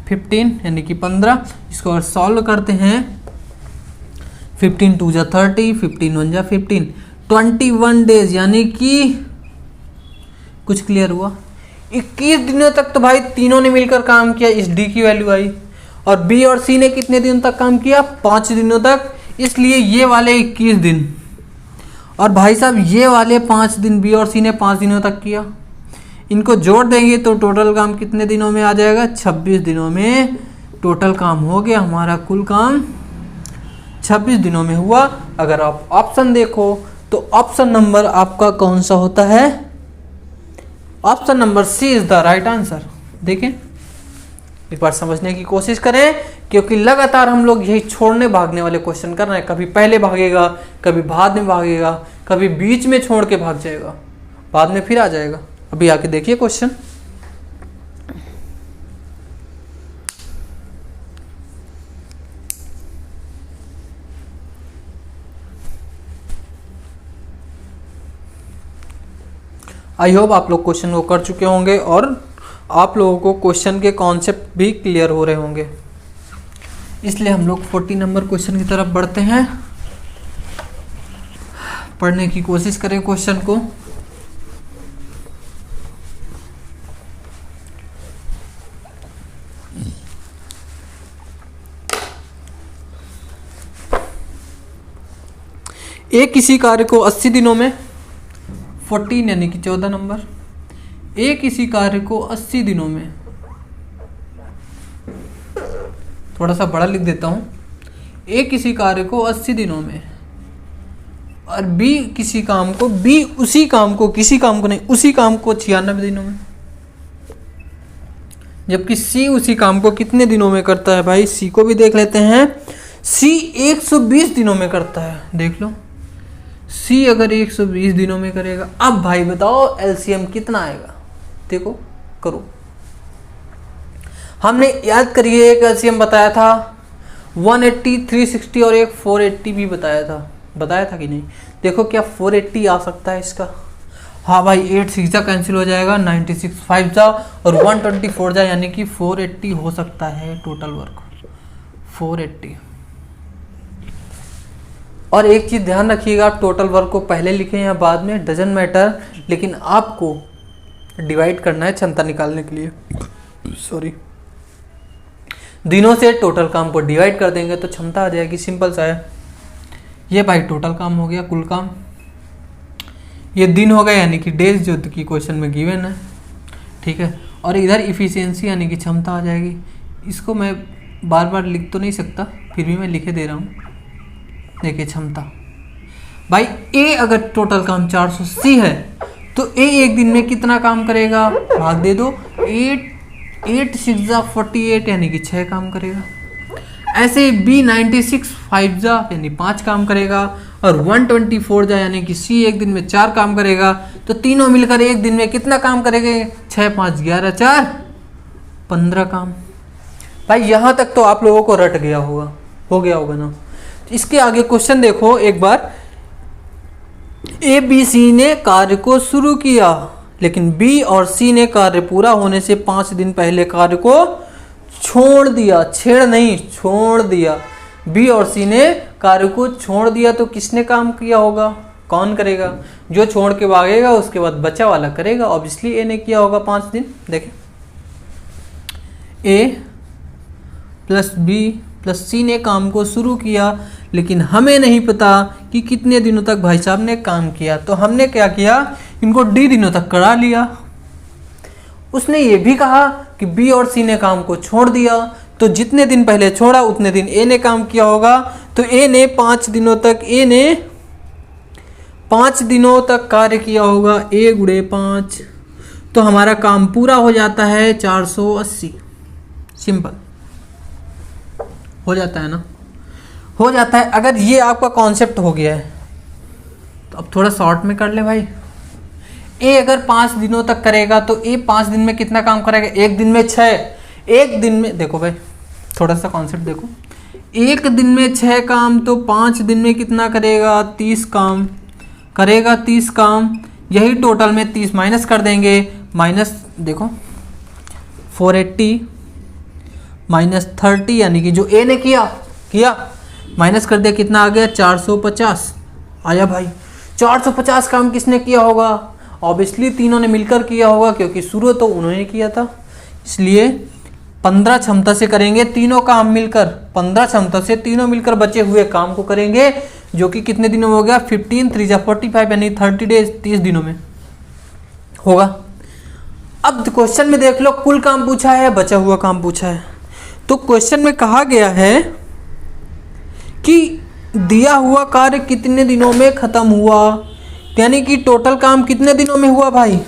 15 यानी कि 15। इसको और सॉल्व करते हैं। 15 2 जा 30, 15 1 जा 15, 21 डेज यानी कि कुछ क्लियर हुआ? 21 दिनों तक तो भाई तीनों ने मिलकर काम किया, इस डी की वैल्यू आई। और बी और सी ने कितने दिनों तक काम किया? 5 दिनों तक, इसलिए ये वाले 21 दिन। और भाई साहब ये वाले 5 दिन बी और सी ने 5 दिनों तक किया। इनको जोड़ देंगे तो टोटल काम कितने दिनों में आ जाएगा? 26 दिनों में टोटल काम हो गया हमारा। कुल काम 26 दिनों में हुआ। अगर आप ऑप्शन देखो तो ऑप्शन नंबर आपका कौन सा होता है? Option number C is the right answer. देखें, एक बार समझने की कोशिश करें, क्योंकि लगातार हम लोग यही छोड़ने भागने वाले क्वेश्चन कर रहे हैं। कभी पहले भागेगा, कभी बाद में भागेगा, कभी बीच में छोड़ के भाग जाएगा, बाद में फिर आ जाएगा। अभी आके देखिए क्वेश्चन। आई होप आप लोग क्वेश्चन को कर चुके होंगे और आप लोगों को क्वेश्चन के कॉन्सेप्ट भी क्लियर हो रहे होंगे। इसलिए हम लोग 40 नंबर क्वेश्चन की तरफ बढ़ते हैं। पढ़ने की कोशिश करें क्वेश्चन को। एक किसी कार्य को 80 दिनों में 14 यानी कि 14 नंबर। एक किसी कार्य को 80 दिनों में, थोड़ा सा बड़ा लिख देता हूं, एक किसी कार्य को 80 दिनों में और बी किसी काम को, बी उसी काम को, किसी काम को नहीं, उसी काम को 96 दिनों में, जबकि सी उसी काम को कितने दिनों में करता है? भाई सी को भी देख लेते हैं। सी 120 दिनों में करता है। देख लो, सी अगर 120 दिनों में करेगा, अब भाई बताओ एलसीएम कितना आएगा? देखो, करो। हमने याद करिए एक एलसीएम बताया था 180, 360 और एक 480 भी बताया था कि नहीं? देखो क्या 480 आ सकता है इसका? हाँ भाई, 8 6 जा कैंसिल हो जाएगा, 96 5 जा और 124 जा, यानी कि 480 हो सकता है टोटल वर्क 480। और एक चीज़ ध्यान रखिएगा, टोटल वर्क को पहले लिखें या बाद में डजंट मैटर, लेकिन आपको डिवाइड करना है क्षमता निकालने के लिए। सॉरी, दिनों से टोटल काम को डिवाइड कर देंगे तो क्षमता आ जाएगी। सिंपल सा है। ये भाई टोटल काम हो गया, कुल काम। ये दिन हो गए यानी कि डेज, जो कि क्वेश्चन में गिवन है, ठीक है। और इधर इफिशियंसी यानी कि क्षमता आ जाएगी। इसको मैं बार बार लिख तो नहीं सकता, फिर भी मैं लिखे दे रहा हूँ। देखिए क्षमता, भाई ए अगर टोटल काम 480 है तो ए एक दिन में कितना काम करेगा? भाग दे दो, 8 6 जा 48 यानी कि 6 काम करेगा। ऐसे बी 96 5 जा यानी 5 काम करेगा और 124 जा यानी कि सी एक दिन में 4 काम करेगा। तो तीनों मिलकर एक दिन में कितना काम करेंगे? 6 5 11 4 15 काम। भाई यहाँ तक तो आप लोगों को रट गया होगा, हो गया होगा ना। इसके आगे क्वेश्चन देखो एक बार। ए बी सी ने कार्य को शुरू किया, लेकिन बी और सी ने कार्य पूरा होने से 5 दिन पहले कार्य को छोड़ दिया। छेड़ नहीं, छोड़ दिया। बी और सी ने कार्य को छोड़ दिया तो किसने काम किया होगा? कौन करेगा? जो छोड़ के भागेगा उसके बाद बचा वाला करेगा। ऑब्वियसली ए ने किया होगा 5 दिन। देखें, ए प्लस बी प्लस सी ने काम को शुरू किया, लेकिन हमें नहीं पता कि कितने दिनों तक भाई साहब ने काम किया। तो हमने क्या किया? इनको डी दिनों तक करा लिया। उसने ये भी कहा कि बी और सी ने काम को छोड़ दिया, तो जितने दिन पहले छोड़ा उतने दिन ए ने काम किया होगा। तो ए ने 5 दिनों तक कार्य किया होगा। ए गुणे 5, तो हमारा काम पूरा हो जाता है 480। सिंपल हो जाता है ना, हो जाता है। अगर ये आपका कॉन्सेप्ट हो गया है तो अब थोड़ा शॉर्ट में कर ले भाई। ए अगर 5 दिनों तक करेगा तो ए 5 दिन में कितना काम करेगा? एक दिन में 6। एक दिन में देखो भाई, थोड़ा सा कॉन्सेप्ट देखो। एक दिन में 6 काम, तो 5 दिन में कितना करेगा? 30 काम करेगा। 30 काम, यही टोटल में 30 माइनस कर देंगे। माइनस देखो 480 माइनस 30 यानी कि जो ए ने किया माइनस कर दिया, कितना आ गया? 450 आया भाई। 450 काम किसने किया होगा? ऑब्वियसली तीनों ने मिलकर किया होगा, क्योंकि शुरू तो उन्होंने किया था। इसलिए 15 क्षमता से करेंगे तीनों काम मिलकर। 15 क्षमता से तीनों मिलकर बचे हुए काम को करेंगे, जो कि कितने दिनों में हो गया? 15 3 जा 45 यानी 30 डेज, 30 दिनों में होगा। अब क्वेश्चन में देख लो, कुल काम पूछा है, बचा हुआ काम पूछा है। तो क्वेश्चन में कहा गया है कि दिया हुआ कार्य कितने दिनों में खत्म हुआ, यानी कि टोटल काम कितने दिनों में हुआ भाई,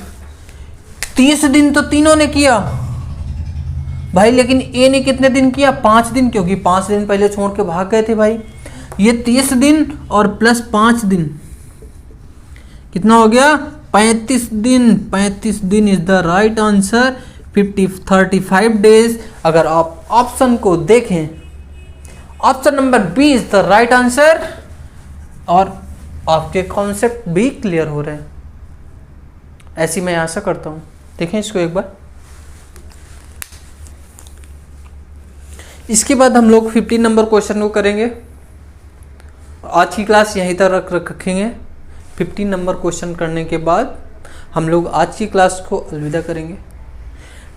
30 दिन तो तीनों ने किया भाई, लेकिन ए ने कितने दिन किया, 5 दिन, क्योंकि 5 दिन पहले छोड़ के भाग गए थे भाई। ये 30 दिन और प्लस 5 दिन कितना हो गया, 35 दिन। 35 दिन is the right answer. 35 days. अगर आप ऑप्शन को देखें, option number B is the right answer. और आपके कॉन्सेप्ट भी क्लियर हो रहे हैं, ऐसी मैं आशा करता हूं। देखें इसको एक बार। इसके बाद हम लोग 15 नंबर क्वेश्चन को करेंगे। आज की क्लास यहीं तक रखेंगे। 15 नंबर क्वेश्चन करने के बाद हम लोग आज की क्लास को अलविदा करेंगे।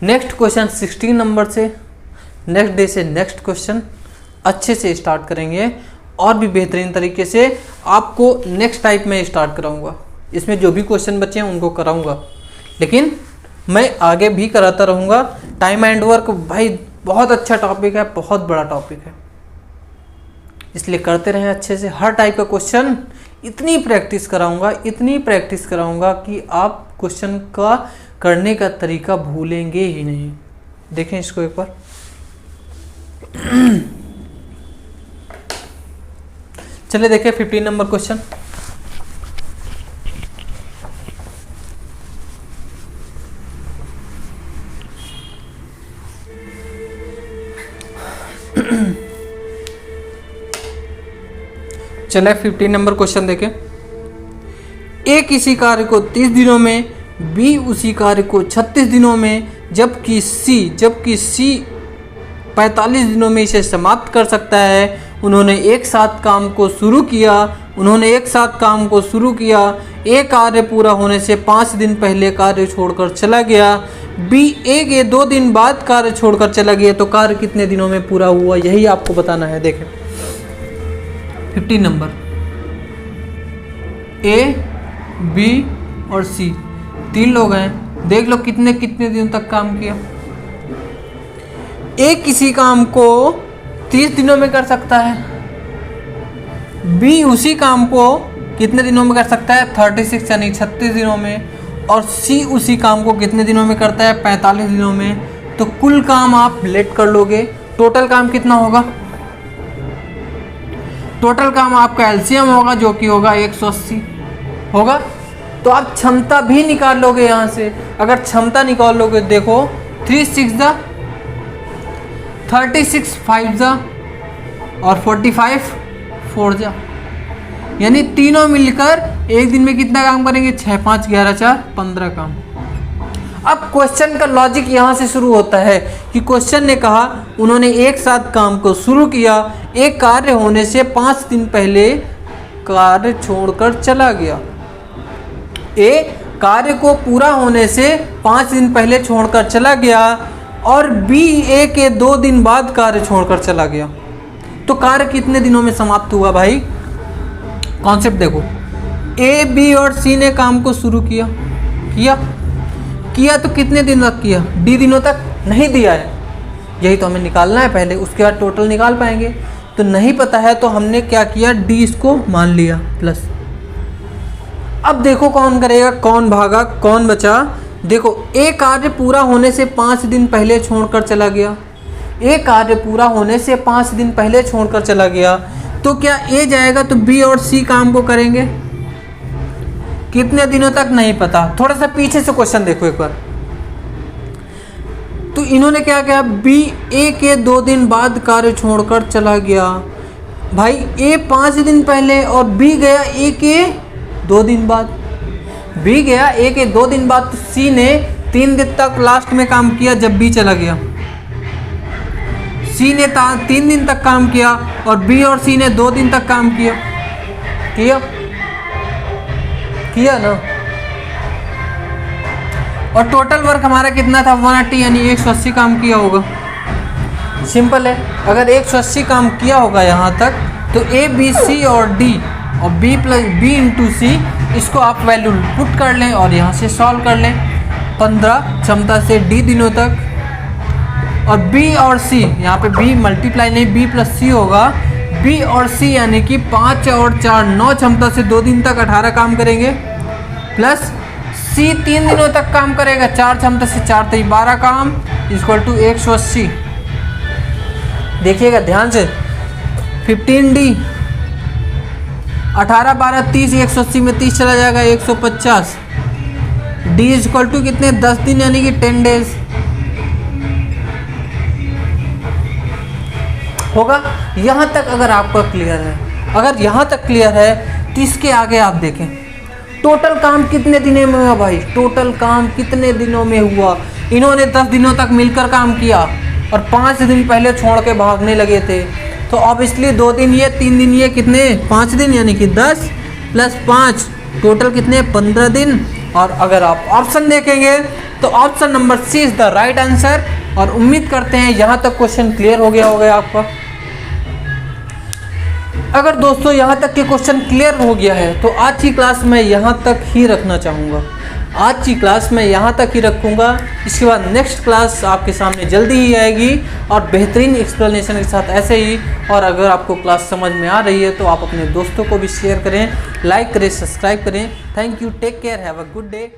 नेक्स्ट क्वेश्चन 16 नंबर से, नेक्स्ट डे से नेक्स्ट क्वेश्चन अच्छे से स्टार्ट करेंगे और भी बेहतरीन तरीके से आपको नेक्स्ट टाइप में स्टार्ट कराऊंगा। इसमें जो भी क्वेश्चन बचे हैं उनको कराऊंगा, लेकिन मैं आगे भी कराता रहूँगा। टाइम एंड वर्क भाई बहुत अच्छा टॉपिक है, बहुत बड़ा टॉपिक है, इसलिए करते रहें अच्छे से। हर टाइप का क्वेश्चन इतनी प्रैक्टिस कराऊंगा कि आप क्वेश्चन का करने का तरीका भूलेंगे ही नहीं। देखें इसको एक बार। चलिए देखें 15 नंबर क्वेश्चन। चले 15 नंबर क्वेश्चन देखें। ए किसी कार्य को 30 दिनों में, बी उसी कार्य को 36 दिनों में, जबकि सी 45 दिनों में इसे समाप्त कर सकता है। उन्होंने एक साथ काम को शुरू किया। ए कार्य पूरा होने से 5 दिन पहले कार्य छोड़कर चला गया। बी ए के 2 दिन बाद कार्य छोड़कर चला गया। तो कार्य कितने दिनों में पूरा हुआ, यही आपको बताना है। देखें 15 नंबर, ए बी और सी 3 लोग हैं। देख लो कितने दिनों तक काम किया। ए किसी काम को 30 दिनों में कर सकता है, बी उसी काम को कितने दिनों में कर सकता है, 36 यानी 36 दिनों में, और सी उसी काम को कितने दिनों में करता है, 45 दिनों में। तो कुल काम आप लेट कर लोगे, टोटल काम कितना होगा, टोटल काम आपका एलसीएम होगा जो कि होगा 180 होगा। तो आप क्षमता भी निकाल लोगे यहाँ से। अगर क्षमता निकाल लोगे, देखो 3 6 जा 36 5 जा और 45 4 जा, यानी तीनों मिलकर एक दिन में कितना काम करेंगे, 6 5 11 4 15 काम। अब क्वेश्चन का लॉजिक यहाँ से शुरू होता है कि क्वेश्चन ने कहा उन्होंने एक साथ काम को शुरू किया, एक कार्य होने से 5 दिन पहले कार्य छोड़कर चला गया। ए कार्य को पूरा होने से 5 दिन पहले छोड़कर चला गया और बी ए के 2 दिन बाद कार्य छोड़कर चला गया। तो कार्य कितने दिनों में समाप्त हुआ भाई, कॉन्सेप्ट देखो। ए बी और सी ने काम को शुरू किया तो कितने दिन तक किया, डी दिनों तक नहीं दिया है, यही तो हमें निकालना है पहले, उसके बाद टोटल निकाल पाएंगे। तो नहीं पता है तो हमने क्या किया, डी इसको मान लिया प्लस। अब देखो कौन करेगा, कौन भागा कौन बचा। देखो ए कार्य पूरा होने से 5 दिन पहले छोड़कर चला गया, ए कार्य पूरा होने से 5 दिन पहले छोड़कर चला गया। तो क्या ए जाएगा तो बी और सी काम को करेंगे, कितने दिनों तक नहीं पता। थोड़ा सा पीछे से क्वेश्चन देखो एक बार। तो इन्होंने क्या किया, बी ए के 2 दिन बाद कार्य छोड़कर चला गया। भाई ए 5 दिन पहले और बी गया ए के 2 दिन बाद, बी गया ए के 2 दिन बाद। तो सी ने 3 दिन तक लास्ट में काम किया जब बी चला गया। सी ने 3 दिन तक काम किया और बी और सी ने 2 दिन तक काम किया ना। और टोटल वर्क हमारा कितना था, 180 यानी 180 काम किया होगा। सिंपल है, अगर 180 काम किया होगा यहाँ तक तो ए बी सी और डी और बी प्लस बी इंटू सी, इसको आप वैल्यू पुट कर लें और यहाँ से सॉल्व कर लें। 15 क्षमता से डी दिनों तक, और बी और सी यहाँ पे बी मल्टीप्लाई नहीं, बी प्लस सी होगा। बी और सी यानी कि 5 और 4 9 क्षमता से 2 दिन तक 18 काम करेंगे, प्लस सी 3 दिनों तक काम करेगा 4 क्षमता से 4 3 12 काम इक्वल टू 180। देखिएगा ध्यान से, 15D 18 12 30, 180 में 30 चला जाएगा 150। डी इक्वल टू कितने 10 दिन यानी कि 10 डेज होगा। यहाँ तक अगर आपका क्लियर है, अगर यहाँ तक क्लियर है तो इसके आगे आप देखें टोटल काम कितने दिनों में हुआ भाई, टोटल काम कितने दिनों में हुआ। इन्होंने 10 दिनों तक मिलकर काम किया और 5 दिन पहले छोड़ के भागने लगे थे, तो अब इसलिए 2 दिन ये 3 दिन ये कितने 5 दिन यानी कि 10 प्लस 5 टोटल कितने 15 दिन। और अगर आप ऑप्शन देखेंगे तो option number C is the right answer. और उम्मीद करते हैं यहाँ तक क्वेश्चन क्लियर हो गया होगा आपका। अगर दोस्तों यहाँ तक के क्वेश्चन क्लियर हो गया है तो आज की क्लास मैं यहाँ तक ही रखना चाहूँगा, आज की क्लास मैं यहाँ तक ही रखूँगा। इसके बाद नेक्स्ट क्लास आपके सामने जल्दी ही आएगी और बेहतरीन एक्सप्लेनेशन के साथ ऐसे ही। और अगर आपको क्लास समझ में आ रही है तो आप अपने दोस्तों को भी शेयर करें, लाइक करें, सब्सक्राइब करें। Thank you, take care, have a good day.